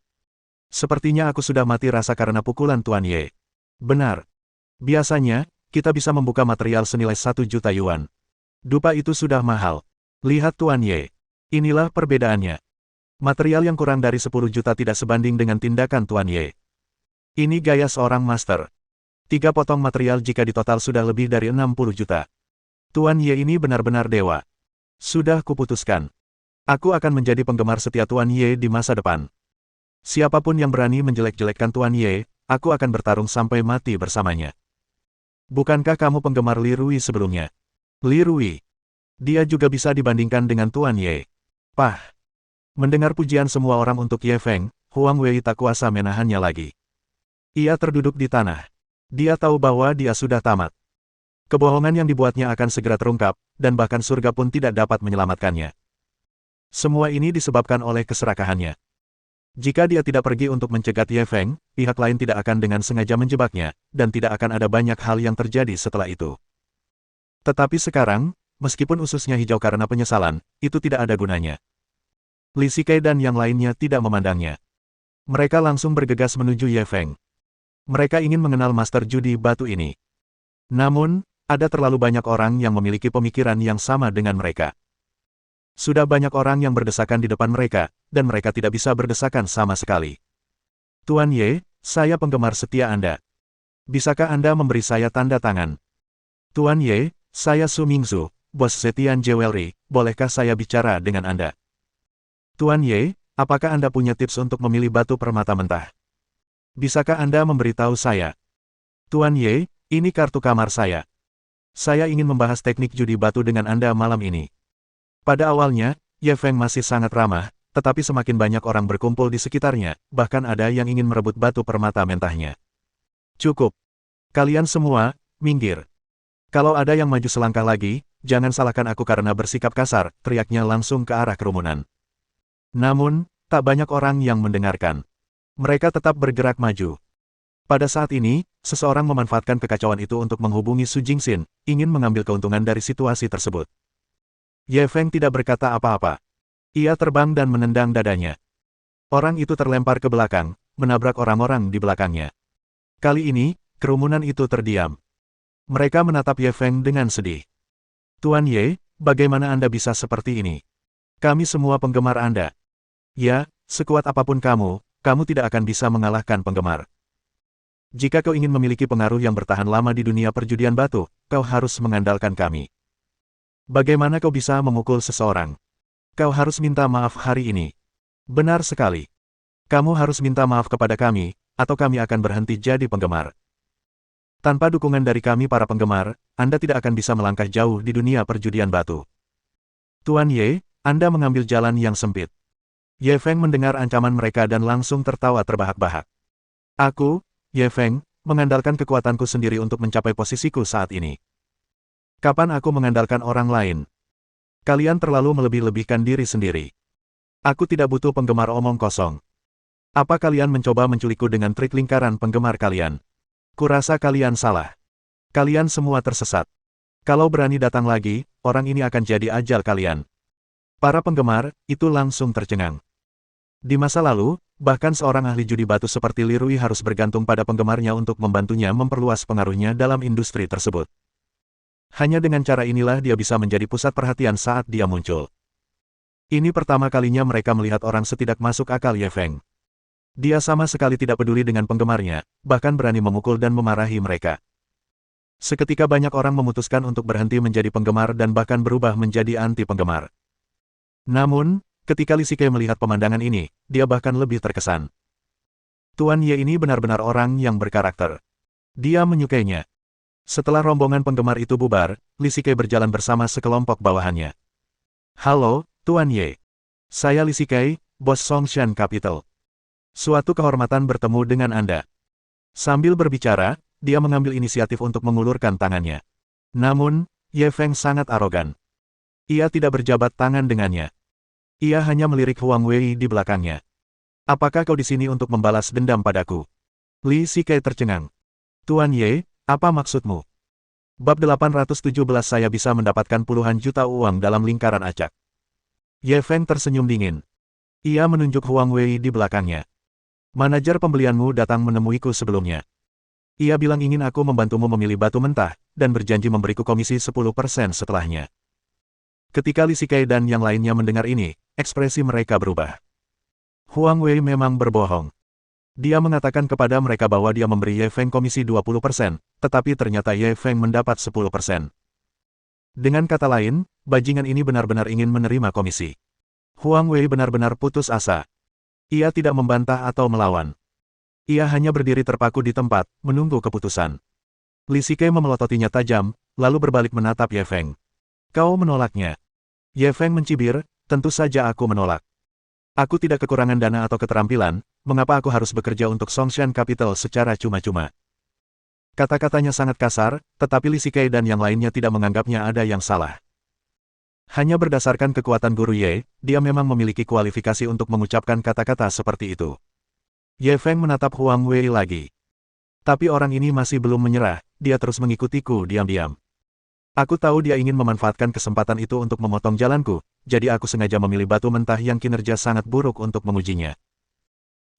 Sepertinya aku sudah mati rasa karena pukulan Tuan Ye. Benar. Biasanya, kita bisa membuka material senilai 1 juta yuan. Dupa itu sudah mahal. Lihat Tuan Ye. Inilah perbedaannya. Material yang kurang dari 10 juta tidak sebanding dengan tindakan Tuan Ye. Ini gaya seorang master. 3 potong material jika ditotal sudah lebih dari 60 juta. Tuan Ye ini benar-benar dewa. Sudah kuputuskan. Aku akan menjadi penggemar setia Tuan Ye di masa depan. Siapapun yang berani menjelek-jelekkan Tuan Ye, aku akan bertarung sampai mati bersamanya. Bukankah kamu penggemar Li Rui sebelumnya? Li Rui. Dia juga bisa dibandingkan dengan Tuan Ye. Pah. Mendengar pujian semua orang untuk Ye Feng, Huang Wei tak kuasa menahannya lagi. Ia terduduk di tanah. Dia tahu bahwa dia sudah tamat. Kebohongan yang dibuatnya akan segera terungkap, dan bahkan surga pun tidak dapat menyelamatkannya. Semua ini disebabkan oleh keserakahannya. Jika dia tidak pergi untuk mencegat Ye Feng, pihak lain tidak akan dengan sengaja menjebaknya, dan tidak akan ada banyak hal yang terjadi setelah itu. Tetapi sekarang, meskipun ususnya hijau karena penyesalan, itu tidak ada gunanya. Li Shikai dan yang lainnya tidak memandangnya. Mereka langsung bergegas menuju Ye Feng. Mereka ingin mengenal master judi batu ini. Namun, ada terlalu banyak orang yang memiliki pemikiran yang sama dengan mereka. Sudah banyak orang yang berdesakan di depan mereka, dan mereka tidak bisa berdesakan sama sekali. Tuan Ye, saya penggemar setia Anda. Bisakah Anda memberi saya tanda tangan? Tuan Ye, saya Su Mingzu, bos Zetian Jewelry, bolehkah saya bicara dengan Anda? Tuan Ye, apakah Anda punya tips untuk memilih batu permata mentah? Bisakah Anda memberitahu saya? Tuan Ye, ini kartu kamar saya. Saya ingin membahas teknik judi batu dengan Anda malam ini. Pada awalnya, Ye Feng masih sangat ramah, tetapi semakin banyak orang berkumpul di sekitarnya, bahkan ada yang ingin merebut batu permata mentahnya. Cukup. Kalian semua, minggir. Kalau ada yang maju selangkah lagi, jangan salahkan aku karena bersikap kasar, teriaknya langsung ke arah kerumunan. Namun, tak banyak orang yang mendengarkan. Mereka tetap bergerak maju. Pada saat ini, seseorang memanfaatkan kekacauan itu untuk menghubungi Su Jingxin, ingin mengambil keuntungan dari situasi tersebut. Ye Feng tidak berkata apa-apa. Ia terbang dan menendang dadanya. Orang itu terlempar ke belakang, menabrak orang-orang di belakangnya. Kali ini, kerumunan itu terdiam. Mereka menatap Ye Feng dengan sedih. Tuan Ye, bagaimana Anda bisa seperti ini? Kami semua penggemar Anda. Ya, sekuat apapun kamu tidak akan bisa mengalahkan penggemar. Jika kau ingin memiliki pengaruh yang bertahan lama di dunia perjudian batu, kau harus mengandalkan kami. Bagaimana kau bisa memukul seseorang? Kau harus minta maaf hari ini. Benar sekali. Kamu harus minta maaf kepada kami, atau kami akan berhenti jadi penggemar. Tanpa dukungan dari kami para penggemar, Anda tidak akan bisa melangkah jauh di dunia perjudian batu. Tuan Ye, Anda mengambil jalan yang sempit. Ye Feng mendengar ancaman mereka dan langsung tertawa terbahak-bahak. Aku, Ye Feng, mengandalkan kekuatanku sendiri untuk mencapai posisiku saat ini. Kapan aku mengandalkan orang lain? Kalian terlalu melebih-lebihkan diri sendiri. Aku tidak butuh penggemar omong kosong. Apa kalian mencoba menculikku dengan trik lingkaran penggemar kalian? Kurasa kalian salah. Kalian semua tersesat. Kalau berani datang lagi, orang ini akan jadi ajal kalian. Para penggemar, itu langsung tercengang. Di masa lalu, bahkan seorang ahli judi batu seperti Li Rui harus bergantung pada penggemarnya untuk membantunya memperluas pengaruhnya dalam industri tersebut. Hanya dengan cara inilah dia bisa menjadi pusat perhatian saat dia muncul. Ini pertama kalinya mereka melihat orang setidak masuk akal Ye Feng. Dia sama sekali tidak peduli dengan penggemarnya, bahkan berani memukul dan memarahi mereka. Seketika banyak orang memutuskan untuk berhenti menjadi penggemar dan bahkan berubah menjadi anti-penggemar. Namun, ketika Li Shikai melihat pemandangan ini, dia bahkan lebih terkesan. Tuan Ye ini benar-benar orang yang berkarakter. Dia menyukainya. Setelah rombongan penggemar itu bubar, Li Shikai berjalan bersama sekelompok bawahannya. Halo, Tuan Ye. Saya Li Shikai, bos Songshan Capital. Suatu kehormatan bertemu dengan Anda. Sambil berbicara, dia mengambil inisiatif untuk mengulurkan tangannya. Namun, Ye Feng sangat arogan. Ia tidak berjabat tangan dengannya. Ia hanya melirik Huang Wei di belakangnya. Apakah kau di sini untuk membalas dendam padaku? Li Shikai tercengang. Tuan Ye, apa maksudmu? Bab 817 saya bisa mendapatkan puluhan juta uang dalam lingkaran acak. Ye Feng tersenyum dingin. Ia menunjuk Huang Wei di belakangnya. Manajer pembelianmu datang menemuiku sebelumnya. Ia bilang ingin aku membantumu memilih batu mentah, dan berjanji memberiku komisi 10% setelahnya. Ketika Li Shikai dan yang lainnya mendengar ini, ekspresi mereka berubah. Huang Wei memang berbohong. Dia mengatakan kepada mereka bahwa dia memberi Ye Feng komisi 20%, tetapi ternyata Ye Feng mendapat 10%. Dengan kata lain, bajingan ini benar-benar ingin menerima komisi. Huang Wei benar-benar putus asa. Ia tidak membantah atau melawan. Ia hanya berdiri terpaku di tempat, menunggu keputusan. Li Shikai memelototinya tajam, lalu berbalik menatap Ye Feng. Kau menolaknya. Ye Feng mencibir, tentu saja aku menolak. Aku tidak kekurangan dana atau keterampilan, mengapa aku harus bekerja untuk Songshan Capital secara cuma-cuma? Kata-katanya sangat kasar, tetapi Li Shikai dan yang lainnya tidak menganggapnya ada yang salah. Hanya berdasarkan kekuatan Guru Ye, dia memang memiliki kualifikasi untuk mengucapkan kata-kata seperti itu. Ye Feng menatap Huang Wei lagi. Tapi orang ini masih belum menyerah, dia terus mengikutiku diam-diam. Aku tahu dia ingin memanfaatkan kesempatan itu untuk memotong jalanku, jadi aku sengaja memilih batu mentah yang kinerja sangat buruk untuk mengujinya.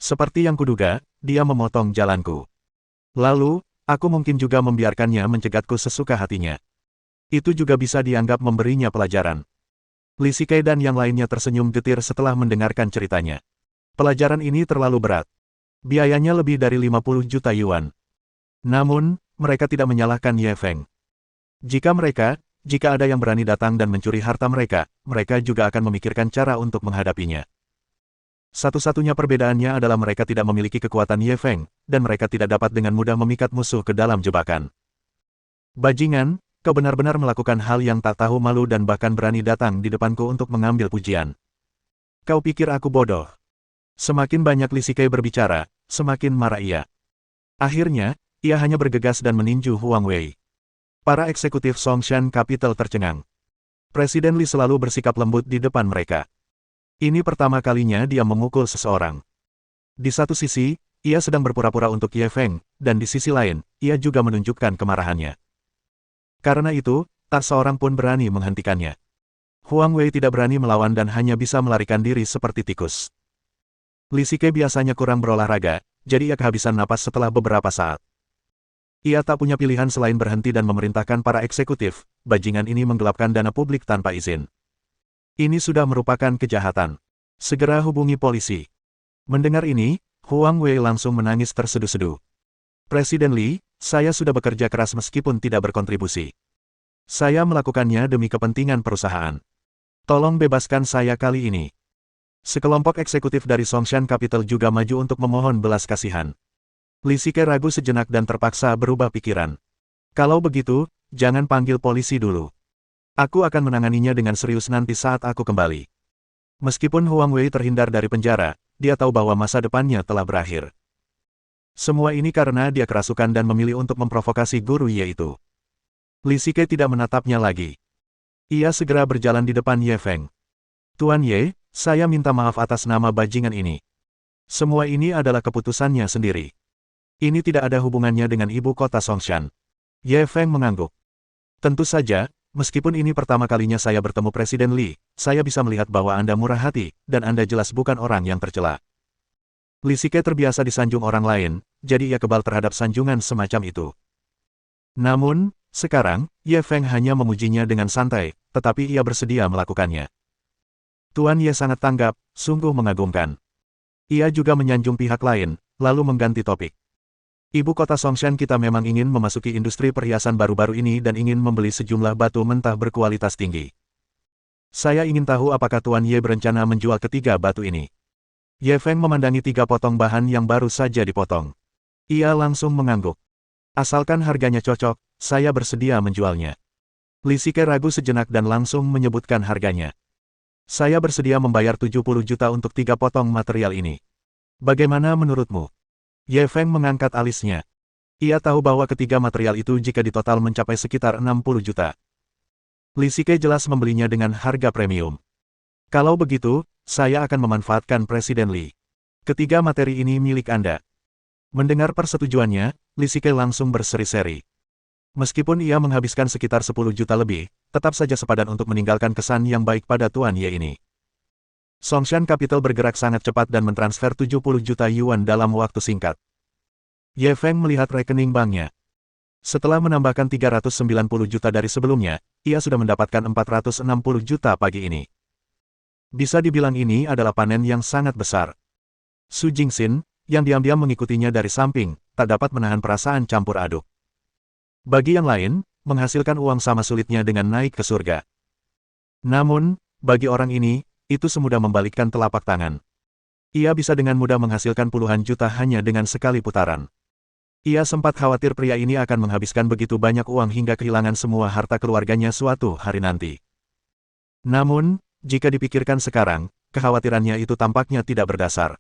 Seperti yang kuduga, dia memotong jalanku. Lalu, aku mungkin juga membiarkannya mencegatku sesuka hatinya. Itu juga bisa dianggap memberinya pelajaran. Li Shikai dan yang lainnya tersenyum getir setelah mendengarkan ceritanya. Pelajaran ini terlalu berat. Biayanya lebih dari 50 juta yuan. Namun, mereka tidak menyalahkan Ye Feng. Jika ada yang berani datang dan mencuri harta mereka, mereka juga akan memikirkan cara untuk menghadapinya. Satu-satunya perbedaannya adalah mereka tidak memiliki kekuatan Ye Feng, dan mereka tidak dapat dengan mudah memikat musuh ke dalam jebakan. Bajingan, kau benar-benar melakukan hal yang tak tahu malu dan bahkan berani datang di depanku untuk mengambil pujian. Kau pikir aku bodoh? Semakin banyak Li Shikai berbicara, semakin marah ia. Akhirnya, ia hanya bergegas dan meninju Huang Wei. Para eksekutif Songshan Capital tercengang. Presiden Li selalu bersikap lembut di depan mereka. Ini pertama kalinya dia memukul seseorang. Di satu sisi, ia sedang berpura-pura untuk Ye Feng, dan di sisi lain, ia juga menunjukkan kemarahannya. Karena itu, tak seorang pun berani menghentikannya. Huang Wei tidak berani melawan dan hanya bisa melarikan diri seperti tikus. Li Sike biasanya kurang berolahraga, jadi ia kehabisan napas setelah beberapa saat. Ia tak punya pilihan selain berhenti dan memerintahkan para eksekutif, bajingan ini menggelapkan dana publik tanpa izin. Ini sudah merupakan kejahatan. Segera hubungi polisi. Mendengar ini, Huang Wei langsung menangis terseduh-seduh. Presiden Li, saya sudah bekerja keras meskipun tidak berkontribusi. Saya melakukannya demi kepentingan perusahaan. Tolong bebaskan saya kali ini. Sekelompok eksekutif dari Songshan Capital juga maju untuk memohon belas kasihan. Li Sike ragu sejenak dan terpaksa berubah pikiran. Kalau begitu, jangan panggil polisi dulu. Aku akan menanganinya dengan serius nanti saat aku kembali. Meskipun Huang Wei terhindar dari penjara, dia tahu bahwa masa depannya telah berakhir. Semua ini karena dia kerasukan dan memilih untuk memprovokasi guru Ye itu. Li Sike tidak menatapnya lagi. Ia segera berjalan di depan Ye Feng. Tuan Ye, saya minta maaf atas nama bajingan ini. Semua ini adalah keputusannya sendiri. Ini tidak ada hubungannya dengan ibu kota Songshan. Ye Feng mengangguk. Tentu saja, meskipun ini pertama kalinya saya bertemu Presiden Li, saya bisa melihat bahwa Anda murah hati, dan Anda jelas bukan orang yang tercela. Li Sike terbiasa disanjung orang lain, jadi ia kebal terhadap sanjungan semacam itu. Namun, sekarang, Ye Feng hanya memujinya dengan santai, tetapi ia bersedia melakukannya. Tuan Ye sangat tanggap, sungguh mengagumkan. Ia juga menyanjung pihak lain, lalu mengganti topik. Ibu kota Songshan kita memang ingin memasuki industri perhiasan baru-baru ini dan ingin membeli sejumlah batu mentah berkualitas tinggi. Saya ingin tahu apakah Tuan Ye berencana menjual ketiga batu ini. Ye Feng memandangi 3 potong bahan yang baru saja dipotong. Ia langsung mengangguk. Asalkan harganya cocok, saya bersedia menjualnya. Li Sike ragu sejenak dan langsung menyebutkan harganya. Saya bersedia membayar 70 juta untuk 3 potong material ini. Bagaimana menurutmu? Ye Feng mengangkat alisnya. Ia tahu bahwa ketiga material itu jika ditotal mencapai sekitar 60 juta. Li Sike jelas membelinya dengan harga premium. Kalau begitu, saya akan memanfaatkan Presiden Li. Ketiga materi ini milik Anda. Mendengar persetujuannya, Li Sike langsung berseri-seri. Meskipun ia menghabiskan sekitar 10 juta lebih, tetap saja sepadan untuk meninggalkan kesan yang baik pada Tuan Ye ini. Songshan Capital bergerak sangat cepat dan mentransfer 70 juta yuan dalam waktu singkat. Ye Feng melihat rekening banknya. Setelah menambahkan 390 juta dari sebelumnya, ia sudah mendapatkan 460 juta pagi ini. Bisa dibilang ini adalah panen yang sangat besar. Su Jingxin, yang diam-diam mengikutinya dari samping, tak dapat menahan perasaan campur aduk. Bagi yang lain, menghasilkan uang sama sulitnya dengan naik ke surga. Namun, bagi orang ini, itu semudah membalikkan telapak tangan. Ia bisa dengan mudah menghasilkan puluhan juta hanya dengan sekali putaran. Ia sempat khawatir pria ini akan menghabiskan begitu banyak uang hingga kehilangan semua harta keluarganya suatu hari nanti. Namun, jika dipikirkan sekarang, kekhawatirannya itu tampaknya tidak berdasar.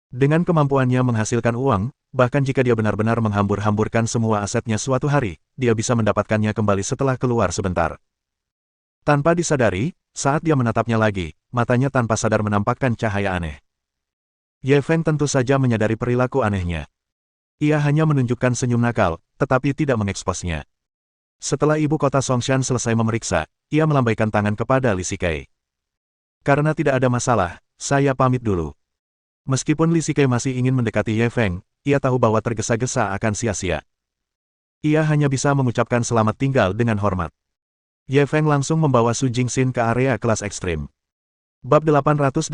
Dengan kemampuannya menghasilkan uang, bahkan jika dia benar-benar menghambur-hamburkan semua asetnya suatu hari, dia bisa mendapatkannya kembali setelah keluar sebentar. Tanpa disadari, saat dia menatapnya lagi, matanya tanpa sadar menampakkan cahaya aneh. Ye Feng tentu saja menyadari perilaku anehnya. Ia hanya menunjukkan senyum nakal, tetapi tidak mengeksposnya. Setelah ibu kota Songshan selesai memeriksa, ia melambaikan tangan kepada Li Sike. Karena tidak ada masalah, saya pamit dulu. Meskipun Li Sike masih ingin mendekati Ye Feng, ia tahu bahwa tergesa-gesa akan sia-sia. Ia hanya bisa mengucapkan selamat tinggal dengan hormat. Ye Feng langsung membawa Su Jingxin ke area kelas ekstrim. Bab 818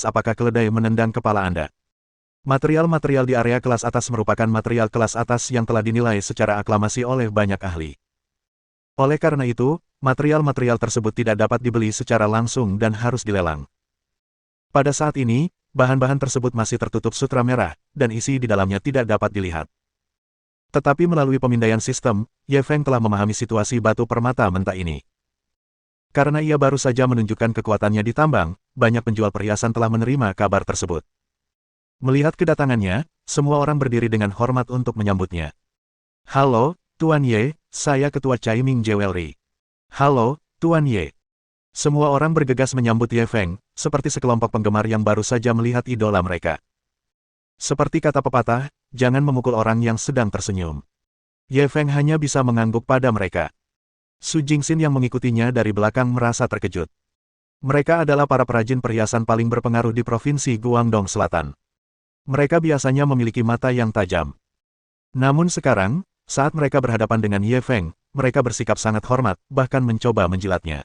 Apakah keledai menendang kepala Anda? Material-material di area kelas atas merupakan material kelas atas yang telah dinilai secara aklamasi oleh banyak ahli. Oleh karena itu, material-material tersebut tidak dapat dibeli secara langsung dan harus dilelang. Pada saat ini, bahan-bahan tersebut masih tertutup sutra merah, dan isi di dalamnya tidak dapat dilihat. Tetapi melalui pemindaian sistem, Ye Feng telah memahami situasi batu permata mentah ini. Karena ia baru saja menunjukkan kekuatannya di tambang, banyak penjual perhiasan telah menerima kabar tersebut. Melihat kedatangannya, semua orang berdiri dengan hormat untuk menyambutnya. Halo, Tuan Ye, saya Ketua Caiming Jewelry. Halo, Tuan Ye. Semua orang bergegas menyambut Ye Feng, seperti sekelompok penggemar yang baru saja melihat idola mereka. Seperti kata pepatah, jangan memukul orang yang sedang tersenyum. Ye Feng hanya bisa mengangguk pada mereka. Su Jingxin yang mengikutinya dari belakang merasa terkejut. Mereka adalah para perajin perhiasan paling berpengaruh di Provinsi Guangdong Selatan. Mereka biasanya memiliki mata yang tajam. Namun sekarang, saat mereka berhadapan dengan Ye Feng, mereka bersikap sangat hormat, bahkan mencoba menjilatnya.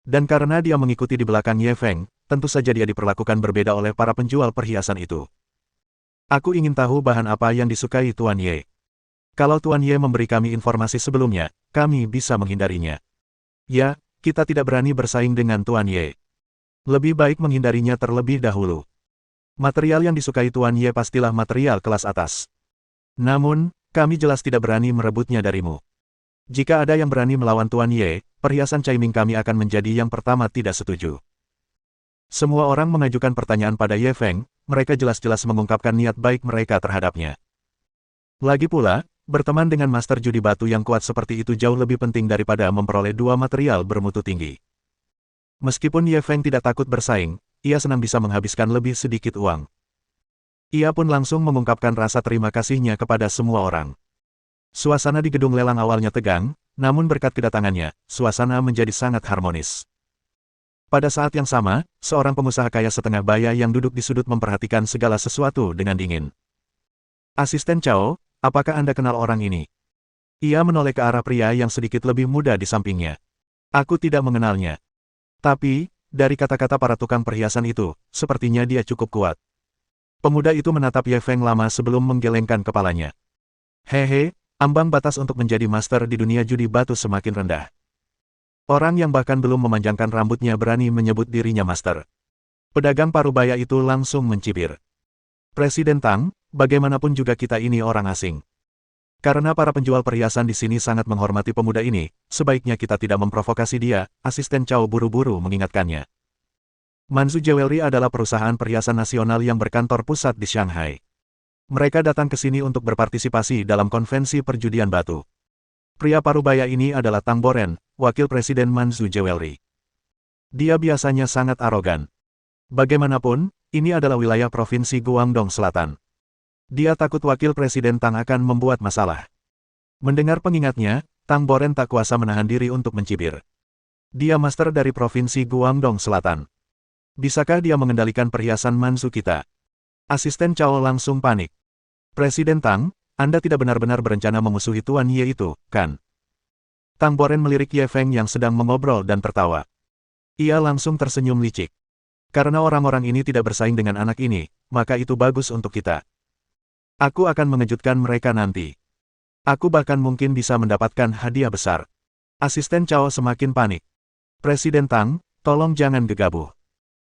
Dan karena dia mengikuti di belakang Ye Feng, tentu saja dia diperlakukan berbeda oleh para penjual perhiasan itu. Aku ingin tahu bahan apa yang disukai Tuan Ye. Kalau Tuan Ye memberi kami informasi sebelumnya, kami bisa menghindarinya. Ya, kita tidak berani bersaing dengan Tuan Ye. Lebih baik menghindarinya terlebih dahulu. Material yang disukai Tuan Ye pastilah material kelas atas. Namun, kami jelas tidak berani merebutnya darimu. Jika ada yang berani melawan Tuan Ye, perhiasan Caiming kami akan menjadi yang pertama tidak setuju. Semua orang mengajukan pertanyaan pada Ye Feng, mereka jelas-jelas mengungkapkan niat baik mereka terhadapnya. Lagi pula, berteman dengan master judi batu yang kuat seperti itu jauh lebih penting daripada memperoleh dua material bermutu tinggi. Meskipun Ye Feng tidak takut bersaing, ia senang bisa menghabiskan lebih sedikit uang. Ia pun langsung mengungkapkan rasa terima kasihnya kepada semua orang. Suasana di gedung lelang awalnya tegang, namun berkat kedatangannya, suasana menjadi sangat harmonis. Pada saat yang sama, seorang pengusaha kaya setengah baya yang duduk di sudut memperhatikan segala sesuatu dengan dingin. Asisten Cao, apakah Anda kenal orang ini? Ia menoleh ke arah pria yang sedikit lebih muda di sampingnya. Aku tidak mengenalnya. Tapi, dari kata-kata para tukang perhiasan itu, sepertinya dia cukup kuat. Pemuda itu menatap Ye Feng lama sebelum menggelengkan kepalanya. Hehe, ambang batas untuk menjadi master di dunia judi batu semakin rendah. Orang yang bahkan belum memanjangkan rambutnya berani menyebut dirinya master. Pedagang parubaya itu langsung mencibir. Presiden Tang, bagaimanapun juga kita ini orang asing. Karena para penjual perhiasan di sini sangat menghormati pemuda ini, sebaiknya kita tidak memprovokasi dia, asisten Cao buru-buru mengingatkannya. Manzu Jewelry adalah perusahaan perhiasan nasional yang berkantor pusat di Shanghai. Mereka datang ke sini untuk berpartisipasi dalam konvensi perjudian batu. Pria parubaya ini adalah Tang Boren, wakil presiden Manzu Jewelry. Dia biasanya sangat arogan. Bagaimanapun, ini adalah wilayah Provinsi Guangdong Selatan. Dia takut wakil presiden Tang akan membuat masalah. Mendengar pengingatnya, Tang Boren tak kuasa menahan diri untuk mencibir. Dia master dari Provinsi Guangdong Selatan. Bisakah dia mengendalikan perhiasan Manzu kita? Asisten Cao langsung panik. Presiden Tang, Anda tidak benar-benar berencana memusuhi Tuan Ye itu, kan? Tang Boren melirik Ye Feng yang sedang mengobrol dan tertawa. Ia langsung tersenyum licik. Karena orang-orang ini tidak bersaing dengan anak ini, maka itu bagus untuk kita. Aku akan mengejutkan mereka nanti. Aku bahkan mungkin bisa mendapatkan hadiah besar. Asisten Cao semakin panik. Presiden Tang, tolong jangan gegabah.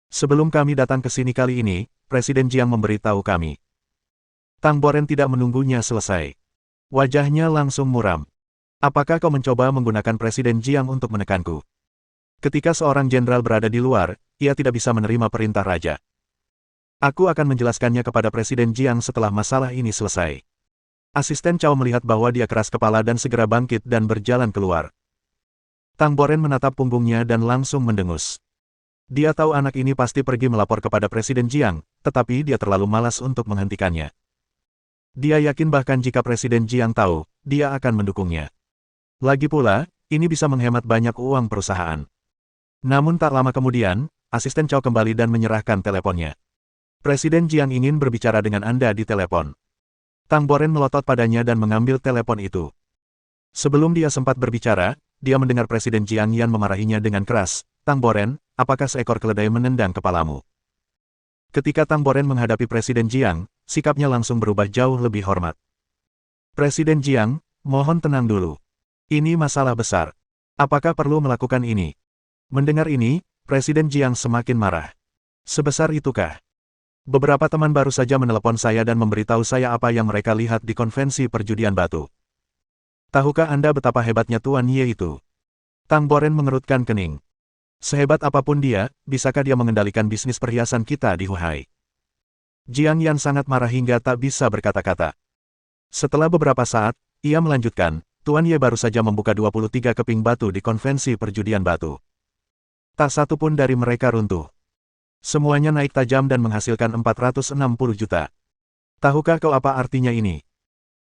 Sebelum kami datang ke sini kali ini, Presiden Jiang memberitahu kami. Tang Boren tidak menunggunya selesai. Wajahnya langsung muram. Apakah kau mencoba menggunakan Presiden Jiang untuk menekanku? Ketika seorang jenderal berada di luar, ia tidak bisa menerima perintah raja. Aku akan menjelaskannya kepada Presiden Jiang setelah masalah ini selesai. Asisten Cao melihat bahwa dia keras kepala dan segera bangkit dan berjalan keluar. Tang Boren menatap punggungnya dan langsung mendengus. Dia tahu anak ini pasti pergi melapor kepada Presiden Jiang, tetapi dia terlalu malas untuk menghentikannya. Dia yakin bahkan jika Presiden Jiang tahu, dia akan mendukungnya. Lagi pula, ini bisa menghemat banyak uang perusahaan. Namun tak lama kemudian, asisten Cao kembali dan menyerahkan teleponnya. Presiden Jiang ingin berbicara dengan Anda di telepon. Tang Boren melotot padanya dan mengambil telepon itu. Sebelum dia sempat berbicara, dia mendengar Presiden Jiang Yan memarahinya dengan keras. Tang Boren, apakah seekor keledai menendang kepalamu? Ketika Tang Boren menghadapi Presiden Jiang, sikapnya langsung berubah jauh lebih hormat. Presiden Jiang, mohon tenang dulu. Ini masalah besar. Apakah perlu melakukan ini? Mendengar ini, Presiden Jiang semakin marah. Sebesar itukah? Beberapa teman baru saja menelepon saya dan memberitahu saya apa yang mereka lihat di konvensi perjudian batu. Tahukah Anda betapa hebatnya Tuan Ye itu? Tang Boren mengerutkan kening. Sehebat apapun dia, bisakah dia mengendalikan bisnis perhiasan kita di Huhai? Jiang Yan sangat marah hingga tak bisa berkata-kata. Setelah beberapa saat, ia melanjutkan, Tuan Ye baru saja membuka 23 keping batu di konvensi perjudian batu. Tak satu pun dari mereka runtuh. Semuanya naik tajam dan menghasilkan 460 juta. Tahukah kau apa artinya ini?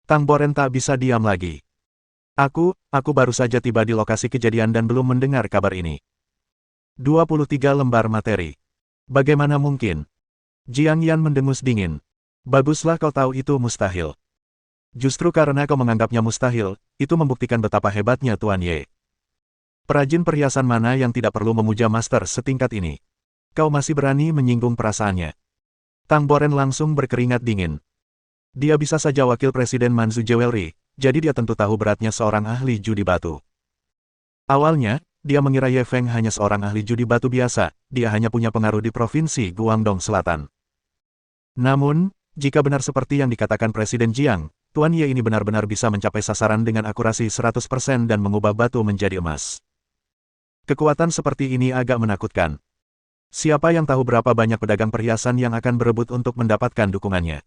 Tang Boren tak bisa diam lagi. Aku baru saja tiba di lokasi kejadian dan belum mendengar kabar ini. 23 lembar materi. Bagaimana mungkin? Jiang Yan mendengus dingin. Baguslah kau tahu itu mustahil. Justru karena kau menganggapnya mustahil, itu membuktikan betapa hebatnya Tuan Ye. Perajin perhiasan mana yang tidak perlu memuja master setingkat ini? Kau masih berani menyinggung perasaannya. Tang Boren langsung berkeringat dingin. Dia bisa saja wakil presiden Manzu Jewelry, jadi dia tentu tahu beratnya seorang ahli judi batu. Awalnya, dia mengira Ye Feng hanya seorang ahli judi batu biasa, dia hanya punya pengaruh di provinsi Guangdong Selatan. Namun, jika benar seperti yang dikatakan Presiden Jiang, Tuan Ye ini benar-benar bisa mencapai sasaran dengan akurasi 100% dan mengubah batu menjadi emas. Kekuatan seperti ini agak menakutkan. Siapa yang tahu berapa banyak pedagang perhiasan yang akan berebut untuk mendapatkan dukungannya.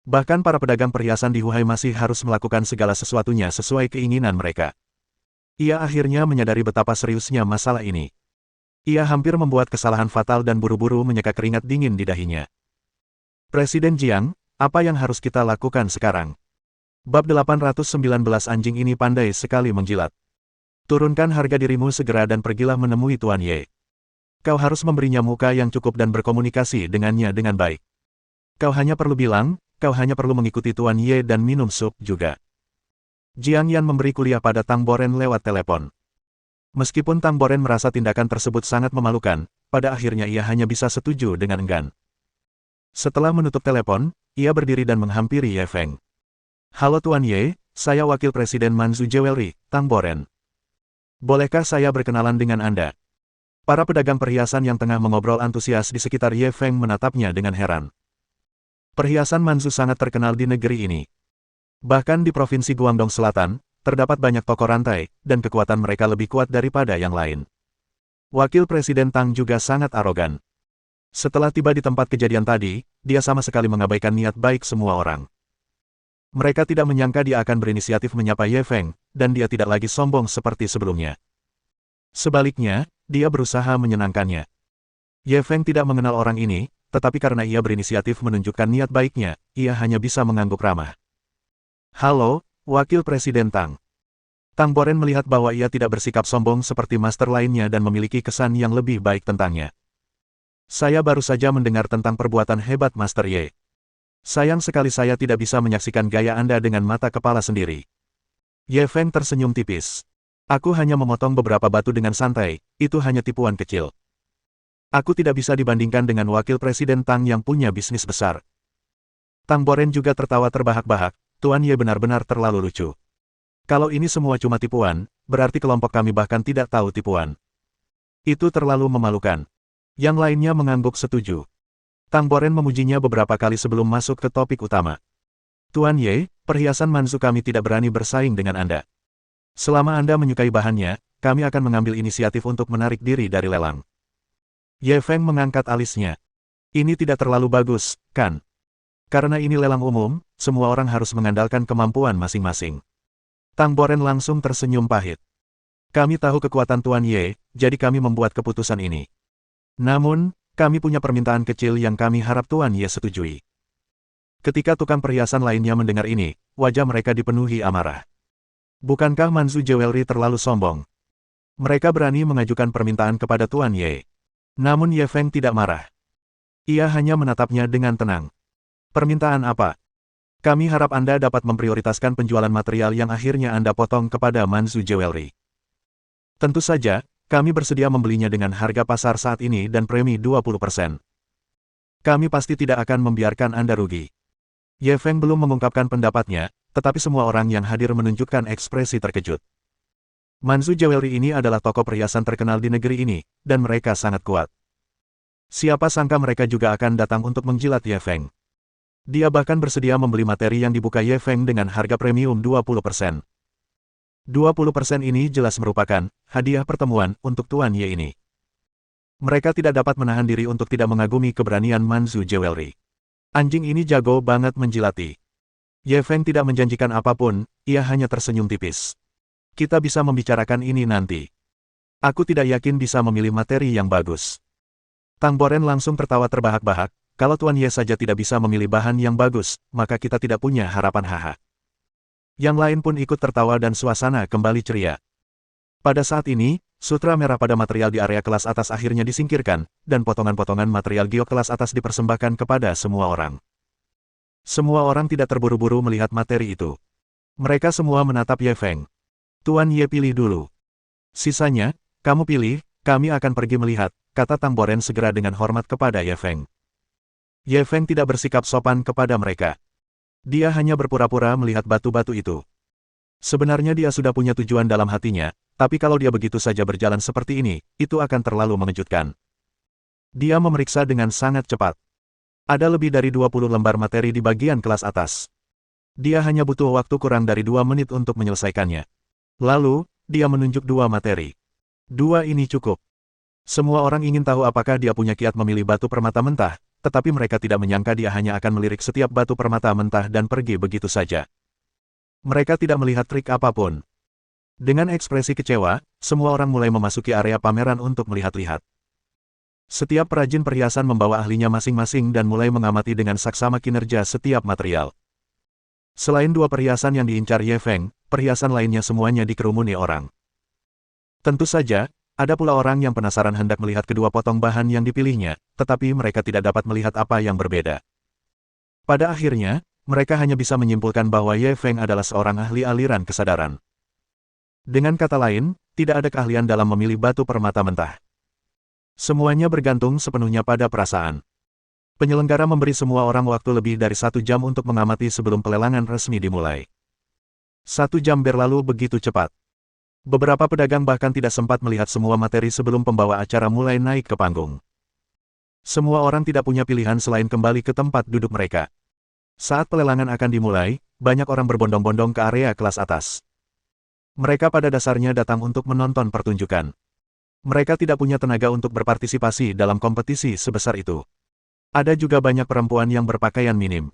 Bahkan para pedagang perhiasan di Huai masih harus melakukan segala sesuatunya sesuai keinginan mereka. Ia akhirnya menyadari betapa seriusnya masalah ini. Ia hampir membuat kesalahan fatal dan buru-buru menyeka keringat dingin di dahinya. Presiden Jiang, apa yang harus kita lakukan sekarang? Bab 819 anjing ini pandai sekali menjilat. Turunkan harga dirimu segera dan pergilah menemui Tuan Ye. Kau harus memberinya muka yang cukup dan berkomunikasi dengannya dengan baik. Kau hanya perlu bilang, kau hanya perlu mengikuti Tuan Ye dan minum sup juga. Jiang Yan memberi kuliah pada Tang Boren lewat telepon. Meskipun Tang Boren merasa tindakan tersebut sangat memalukan, pada akhirnya ia hanya bisa setuju dengan enggan. Setelah menutup telepon, ia berdiri dan menghampiri Ye Feng. Halo Tuan Ye, saya wakil presiden Manzu Jewelry, Tang Boren. Bolehkah saya berkenalan dengan Anda? Para pedagang perhiasan yang tengah mengobrol antusias di sekitar Ye Feng menatapnya dengan heran. Perhiasan Manzu sangat terkenal di negeri ini. Bahkan di provinsi Guangdong Selatan, terdapat banyak toko rantai, dan kekuatan mereka lebih kuat daripada yang lain. Wakil Presiden Tang juga sangat arogan. Setelah tiba di tempat kejadian tadi, dia sama sekali mengabaikan niat baik semua orang. Mereka tidak menyangka dia akan berinisiatif menyapa Ye Feng, dan dia tidak lagi sombong seperti sebelumnya. Sebaliknya, dia berusaha menyenangkannya. Ye Feng tidak mengenal orang ini, tetapi karena ia berinisiatif menunjukkan niat baiknya, ia hanya bisa mengangguk ramah. Halo, Wakil Presiden Tang. Tang Boren melihat bahwa ia tidak bersikap sombong seperti master lainnya dan memiliki kesan yang lebih baik tentangnya. Saya baru saja mendengar tentang perbuatan hebat Master Ye. Sayang sekali saya tidak bisa menyaksikan gaya Anda dengan mata kepala sendiri. Ye Feng tersenyum tipis. Aku hanya memotong beberapa batu dengan santai, itu hanya tipuan kecil. Aku tidak bisa dibandingkan dengan Wakil Presiden Tang yang punya bisnis besar. Tang Boren juga tertawa terbahak-bahak. Tuan Ye benar-benar terlalu lucu. Kalau ini semua cuma tipuan, berarti kelompok kami bahkan tidak tahu tipuan. Itu terlalu memalukan. Yang lainnya mengangguk setuju. Tang Boren memujinya beberapa kali sebelum masuk ke topik utama. Tuan Ye, perhiasan Manzu kami tidak berani bersaing dengan Anda. Selama Anda menyukai bahannya, kami akan mengambil inisiatif untuk menarik diri dari lelang. Ye Feng mengangkat alisnya. Ini tidak terlalu bagus, kan? Karena ini lelang umum, semua orang harus mengandalkan kemampuan masing-masing. Tang Boren langsung tersenyum pahit. Kami tahu kekuatan Tuan Ye, jadi kami membuat keputusan ini. Namun, kami punya permintaan kecil yang kami harap Tuan Ye setujui. Ketika tukang perhiasan lainnya mendengar ini, wajah mereka dipenuhi amarah. Bukankah Manzu Jewelry terlalu sombong? Mereka berani mengajukan permintaan kepada Tuan Ye. Namun Ye Feng tidak marah. Ia hanya menatapnya dengan tenang. Permintaan apa? Kami harap Anda dapat memprioritaskan penjualan material yang akhirnya Anda potong kepada Manzu Jewelry. Tentu saja, kami bersedia membelinya dengan harga pasar saat ini dan premi 20%. Kami pasti tidak akan membiarkan Anda rugi. Ye Feng belum mengungkapkan pendapatnya, tetapi semua orang yang hadir menunjukkan ekspresi terkejut. Manzu Jewelry ini adalah toko perhiasan terkenal di negeri ini, dan mereka sangat kuat. Siapa sangka mereka juga akan datang untuk menjilat Ye Feng. Dia bahkan bersedia membeli materi yang dibuka Ye Feng dengan harga premium 20%. 20% ini jelas merupakan hadiah pertemuan untuk Tuan Ye ini. Mereka tidak dapat menahan diri untuk tidak mengagumi keberanian Manzu Jewelry. Anjing ini jago banget menjilati. Ye Feng tidak menjanjikan apapun, ia hanya tersenyum tipis. Kita bisa membicarakan ini nanti. Aku tidak yakin bisa memilih materi yang bagus. Tang Boren langsung tertawa terbahak-bahak. Kalau Tuan Ye saja tidak bisa memilih bahan yang bagus, maka kita tidak punya harapan haha. Yang lain pun ikut tertawa dan suasana kembali ceria. Pada saat ini, sutra merah pada material di area kelas atas akhirnya disingkirkan, dan potongan-potongan material giok kelas atas dipersembahkan kepada semua orang. Semua orang tidak terburu-buru melihat materi itu. Mereka semua menatap Ye Feng. Tuan Ye pilih dulu. Sisanya, kamu pilih, kami akan pergi melihat, kata Tang Boren segera dengan hormat kepada Ye Feng. Ye Feng tidak bersikap sopan kepada mereka. Dia hanya berpura-pura melihat batu-batu itu. Sebenarnya dia sudah punya tujuan dalam hatinya, tapi kalau dia begitu saja berjalan seperti ini, itu akan terlalu mengejutkan. Dia memeriksa dengan sangat cepat. Ada lebih dari 20 lembar materi di bagian kelas atas. Dia hanya butuh waktu kurang dari 2 menit untuk menyelesaikannya. Lalu, dia menunjuk 2 materi. 2 ini cukup. Semua orang ingin tahu apakah dia punya kiat memilih batu permata mentah, tetapi mereka tidak menyangka dia hanya akan melirik setiap batu permata mentah dan pergi begitu saja. Mereka tidak melihat trik apapun. Dengan ekspresi kecewa, semua orang mulai memasuki area pameran untuk melihat-lihat. Setiap perajin perhiasan membawa ahlinya masing-masing dan mulai mengamati dengan saksama kinerja setiap material. Selain 2 perhiasan yang diincar Ye Feng, perhiasan lainnya semuanya dikerumuni orang. Tentu saja, ada pula orang yang penasaran hendak melihat kedua potong bahan yang dipilihnya, tetapi mereka tidak dapat melihat apa yang berbeda. Pada akhirnya, mereka hanya bisa menyimpulkan bahwa Ye Feng adalah seorang ahli aliran kesadaran. Dengan kata lain, tidak ada keahlian dalam memilih batu permata mentah. Semuanya bergantung sepenuhnya pada perasaan. Penyelenggara memberi semua orang waktu lebih dari 1 jam untuk mengamati sebelum pelelangan resmi dimulai. 1 jam berlalu begitu cepat. Beberapa pedagang bahkan tidak sempat melihat semua materi sebelum pembawa acara mulai naik ke panggung. Semua orang tidak punya pilihan selain kembali ke tempat duduk mereka. Saat pelelangan akan dimulai, banyak orang berbondong-bondong ke area kelas atas. Mereka pada dasarnya datang untuk menonton pertunjukan. Mereka tidak punya tenaga untuk berpartisipasi dalam kompetisi sebesar itu. Ada juga banyak perempuan yang berpakaian minim.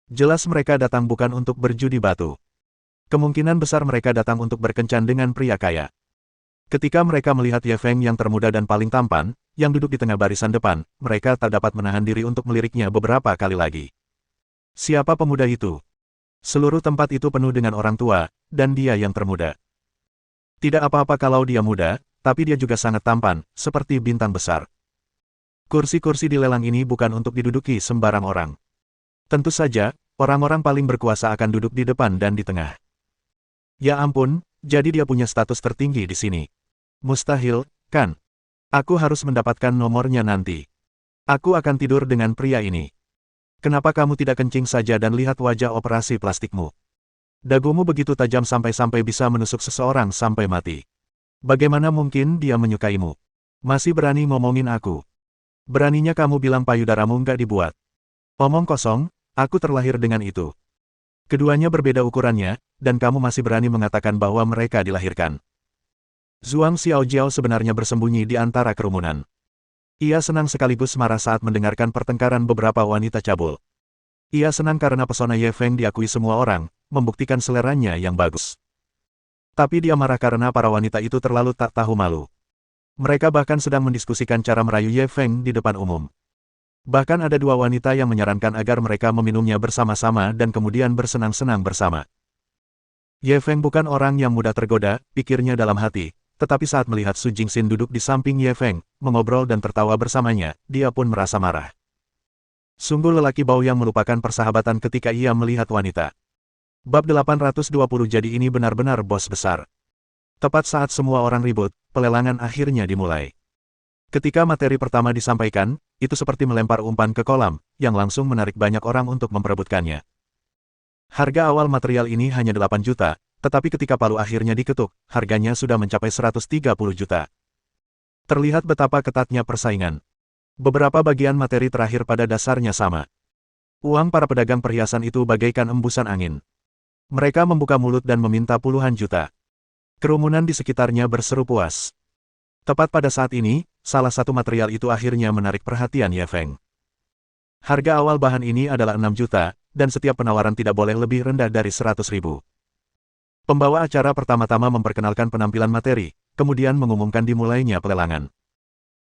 Jelas mereka datang bukan untuk berjudi batu. Kemungkinan besar mereka datang untuk berkencan dengan pria kaya. Ketika mereka melihat Ye Feng yang termuda dan paling tampan, yang duduk di tengah barisan depan, mereka tak dapat menahan diri untuk meliriknya beberapa kali lagi. Siapa pemuda itu? Seluruh tempat itu penuh dengan orang tua, dan dia yang termuda. Tidak apa-apa kalau dia muda, tapi dia juga sangat tampan, seperti bintang besar. Kursi-kursi di lelang ini bukan untuk diduduki sembarang orang. Tentu saja, orang-orang paling berkuasa akan duduk di depan dan di tengah. Ya ampun, jadi dia punya status tertinggi di sini. Mustahil, kan? Aku harus mendapatkan nomornya nanti. Aku akan tidur dengan pria ini. Kenapa kamu tidak kencing saja dan lihat wajah operasi plastikmu? Dagumu begitu tajam sampai-sampai bisa menusuk seseorang sampai mati. Bagaimana mungkin dia menyukaimu? Masih berani ngomongin aku? Beraninya kamu bilang payudaramu nggak dibuat? Omong kosong, aku terlahir dengan itu. Keduanya berbeda ukurannya, dan kamu masih berani mengatakan bahwa mereka dilahirkan. Zhuang Xiaojiao sebenarnya bersembunyi di antara kerumunan. Ia senang sekaligus marah saat mendengarkan pertengkaran beberapa wanita cabul. Ia senang karena pesona Ye Feng diakui semua orang, membuktikan seleranya yang bagus. Tapi dia marah karena para wanita itu terlalu tak tahu malu. Mereka bahkan sedang mendiskusikan cara merayu Ye Feng di depan umum. Bahkan ada 2 wanita yang menyarankan agar mereka meminumnya bersama-sama dan kemudian bersenang-senang bersama. Ye Feng bukan orang yang mudah tergoda, pikirnya dalam hati. Tetapi saat melihat Su Jingxin duduk di samping Ye Feng, mengobrol dan tertawa bersamanya, dia pun merasa marah. Sungguh lelaki bau yang melupakan persahabatan ketika ia melihat wanita. Bab 820 jadi ini benar-benar bos besar. Tepat saat semua orang ribut, pelelangan akhirnya dimulai. Ketika materi pertama disampaikan, itu seperti melempar umpan ke kolam, yang langsung menarik banyak orang untuk memperebutkannya. Harga awal material ini hanya 8 juta, tetapi ketika palu akhirnya diketuk, harganya sudah mencapai 130 juta. Terlihat betapa ketatnya persaingan. Beberapa bagian materi terakhir pada dasarnya sama. Uang para pedagang perhiasan itu bagaikan embusan angin. Mereka membuka mulut dan meminta puluhan juta. Kerumunan di sekitarnya berseru puas. Tepat pada saat ini, salah satu material itu akhirnya menarik perhatian Ye Feng. Harga awal bahan ini adalah 6 juta, dan setiap penawaran tidak boleh lebih rendah dari 100.000. Pembawa acara pertama-tama memperkenalkan penampilan materi, kemudian mengumumkan dimulainya pelelangan.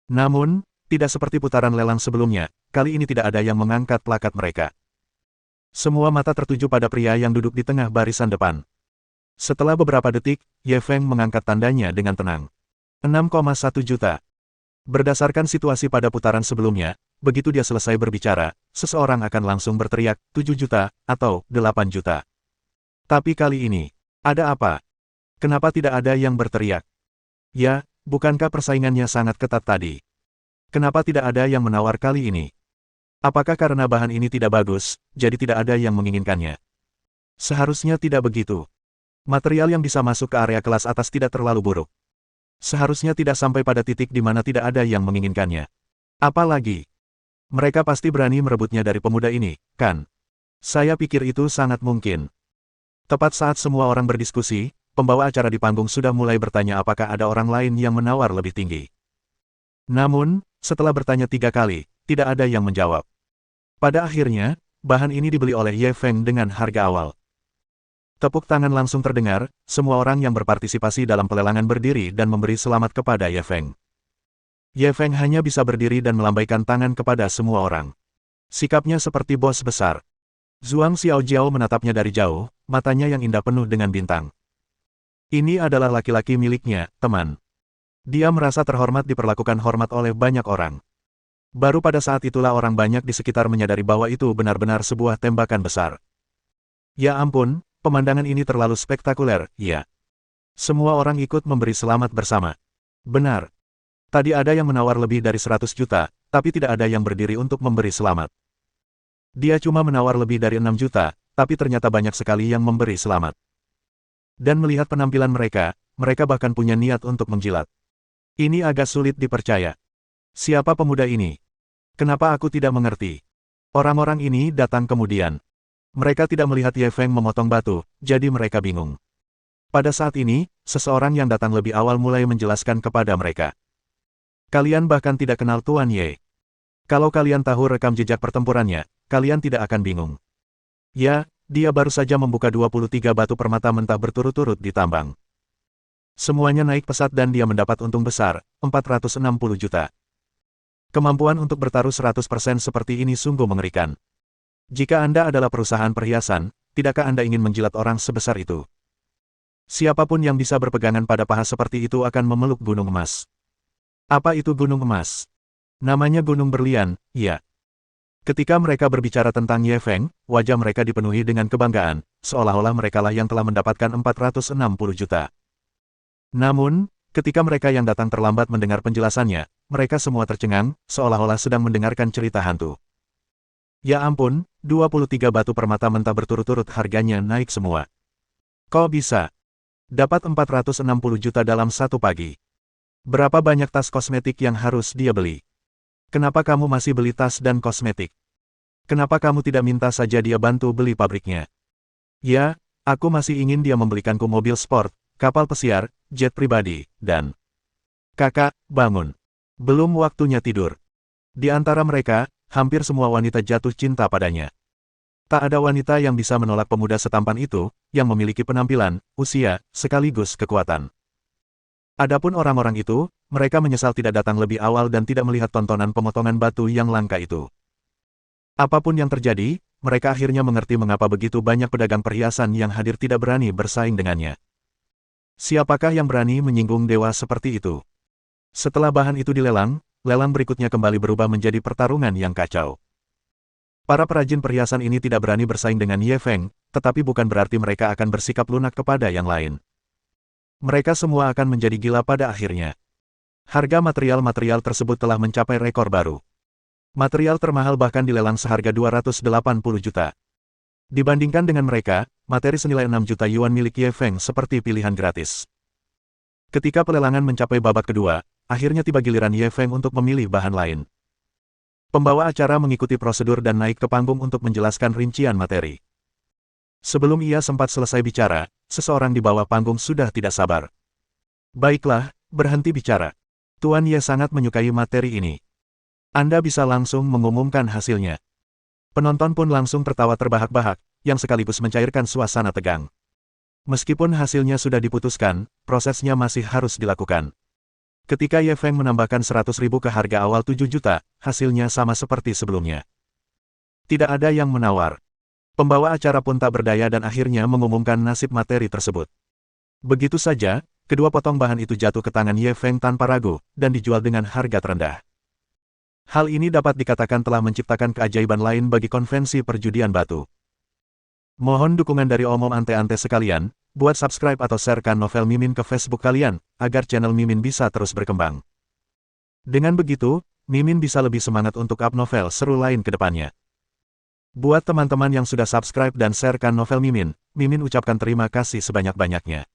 Namun, tidak seperti putaran lelang sebelumnya, kali ini tidak ada yang mengangkat plakat mereka. Semua mata tertuju pada pria yang duduk di tengah barisan depan. Setelah beberapa detik, Ye Feng mengangkat tandanya dengan tenang. 6,1 juta. Berdasarkan situasi pada putaran sebelumnya, begitu dia selesai berbicara, seseorang akan langsung berteriak, 7 juta, atau 8 juta. Tapi kali ini, ada apa? Kenapa tidak ada yang berteriak? Ya, bukankah persaingannya sangat ketat tadi? Kenapa tidak ada yang menawar kali ini? Apakah karena bahan ini tidak bagus, jadi tidak ada yang menginginkannya? Seharusnya tidak begitu. Material yang bisa masuk ke area kelas atas tidak terlalu buruk. Seharusnya tidak sampai pada titik di mana tidak ada yang menginginkannya. Apalagi, mereka pasti berani merebutnya dari pemuda ini, kan? Saya pikir itu sangat mungkin. Tepat saat semua orang berdiskusi, pembawa acara di panggung sudah mulai bertanya apakah ada orang lain yang menawar lebih tinggi. Namun, setelah bertanya 3 kali, tidak ada yang menjawab. Pada akhirnya, bahan ini dibeli oleh Ye Feng dengan harga awal. Tepuk tangan langsung terdengar, semua orang yang berpartisipasi dalam pelelangan berdiri dan memberi selamat kepada Ye Feng. Ye Feng hanya bisa berdiri dan melambaikan tangan kepada semua orang. Sikapnya seperti bos besar. Zhuang Xiaojiao menatapnya dari jauh, matanya yang indah penuh dengan bintang. Ini adalah laki-laki miliknya, teman. Dia merasa terhormat diperlakukan hormat oleh banyak orang. Baru pada saat itulah orang banyak di sekitar menyadari bahwa itu benar-benar sebuah tembakan besar. Ya ampun, pemandangan ini terlalu spektakuler, ya. Semua orang ikut memberi selamat bersama. Benar. Tadi ada yang menawar lebih dari 100 juta, tapi tidak ada yang berdiri untuk memberi selamat. Dia cuma menawar lebih dari 6 juta, tapi ternyata banyak sekali yang memberi selamat. Dan melihat penampilan mereka, mereka bahkan punya niat untuk menjilat. Ini agak sulit dipercaya. Siapa pemuda ini? Kenapa aku tidak mengerti? Orang-orang ini datang kemudian. Mereka tidak melihat Ye Feng memotong batu, jadi mereka bingung. Pada saat ini, seseorang yang datang lebih awal mulai menjelaskan kepada mereka. Kalian bahkan tidak kenal Tuan Ye. Kalau kalian tahu rekam jejak pertempurannya, kalian tidak akan bingung. Ya, dia baru saja membuka 23 batu permata mentah berturut-turut di tambang. Semuanya naik pesat dan dia mendapat untung besar, 460 juta. Kemampuan untuk bertaruh 100% seperti ini sungguh mengerikan. Jika Anda adalah perusahaan perhiasan, tidakkah Anda ingin menjilat orang sebesar itu? Siapapun yang bisa berpegangan pada paha seperti itu akan memeluk gunung emas. Apa itu gunung emas? Namanya gunung berlian, ya. Ketika mereka berbicara tentang Ye Feng, wajah mereka dipenuhi dengan kebanggaan, seolah-olah merekalah yang telah mendapatkan 460 juta. Namun, ketika mereka yang datang terlambat mendengar penjelasannya, mereka semua tercengang, seolah-olah sedang mendengarkan cerita hantu. Ya ampun, 23 batu permata mentah berturut-turut harganya naik semua. Kok bisa? Dapat 460 juta dalam satu pagi. Berapa banyak tas kosmetik yang harus dia beli? Kenapa kamu masih beli tas dan kosmetik? Kenapa kamu tidak minta saja dia bantu beli pabriknya? Ya, aku masih ingin dia membelikanku mobil sport, kapal pesiar, jet pribadi, dan... Kakak, bangun. Belum waktunya tidur. Di antara mereka, hampir semua wanita jatuh cinta padanya. Tak ada wanita yang bisa menolak pemuda setampan itu, yang memiliki penampilan, usia, sekaligus kekuatan. Adapun orang-orang itu, mereka menyesal tidak datang lebih awal dan tidak melihat tontonan pemotongan batu yang langka itu. Apapun yang terjadi, mereka akhirnya mengerti mengapa begitu banyak pedagang perhiasan yang hadir tidak berani bersaing dengannya. Siapakah yang berani menyinggung dewa seperti itu? Setelah bahan itu dilelang, lelang berikutnya kembali berubah menjadi pertarungan yang kacau. Para perajin perhiasan ini tidak berani bersaing dengan Ye Feng, tetapi bukan berarti mereka akan bersikap lunak kepada yang lain. Mereka semua akan menjadi gila pada akhirnya. Harga material-material tersebut telah mencapai rekor baru. Material termahal bahkan dilelang seharga 280 juta. Dibandingkan dengan mereka, materi senilai 6 juta yuan milik Ye Feng seperti pilihan gratis. Ketika pelelangan mencapai babak kedua, akhirnya tiba giliran Ye Feng untuk memilih bahan lain. Pembawa acara mengikuti prosedur dan naik ke panggung untuk menjelaskan rincian materi. Sebelum ia sempat selesai bicara, seseorang di bawah panggung sudah tidak sabar. Baiklah, berhenti bicara. Tuan Ye sangat menyukai materi ini. Anda bisa langsung mengumumkan hasilnya. Penonton pun langsung tertawa terbahak-bahak, yang sekaligus mencairkan suasana tegang. Meskipun hasilnya sudah diputuskan, prosesnya masih harus dilakukan. Ketika Ye Feng menambahkan 100.000 ke harga awal 7 juta, hasilnya sama seperti sebelumnya. Tidak ada yang menawar. Pembawa acara pun tak berdaya dan akhirnya mengumumkan nasib materi tersebut. Begitu saja, Kedua potong bahan itu jatuh ke tangan Ye Feng tanpa ragu, dan dijual dengan harga terendah. Hal ini dapat dikatakan telah menciptakan keajaiban lain bagi konvensi perjudian batu. Mohon dukungan dari omom ante-ante sekalian, buat subscribe atau sharekan novel Mimin ke Facebook kalian, agar channel Mimin bisa terus berkembang. Dengan begitu, Mimin bisa lebih semangat untuk up novel seru lain ke depannya. Buat teman-teman yang sudah subscribe dan sharekan novel Mimin, Mimin ucapkan terima kasih sebanyak-banyaknya.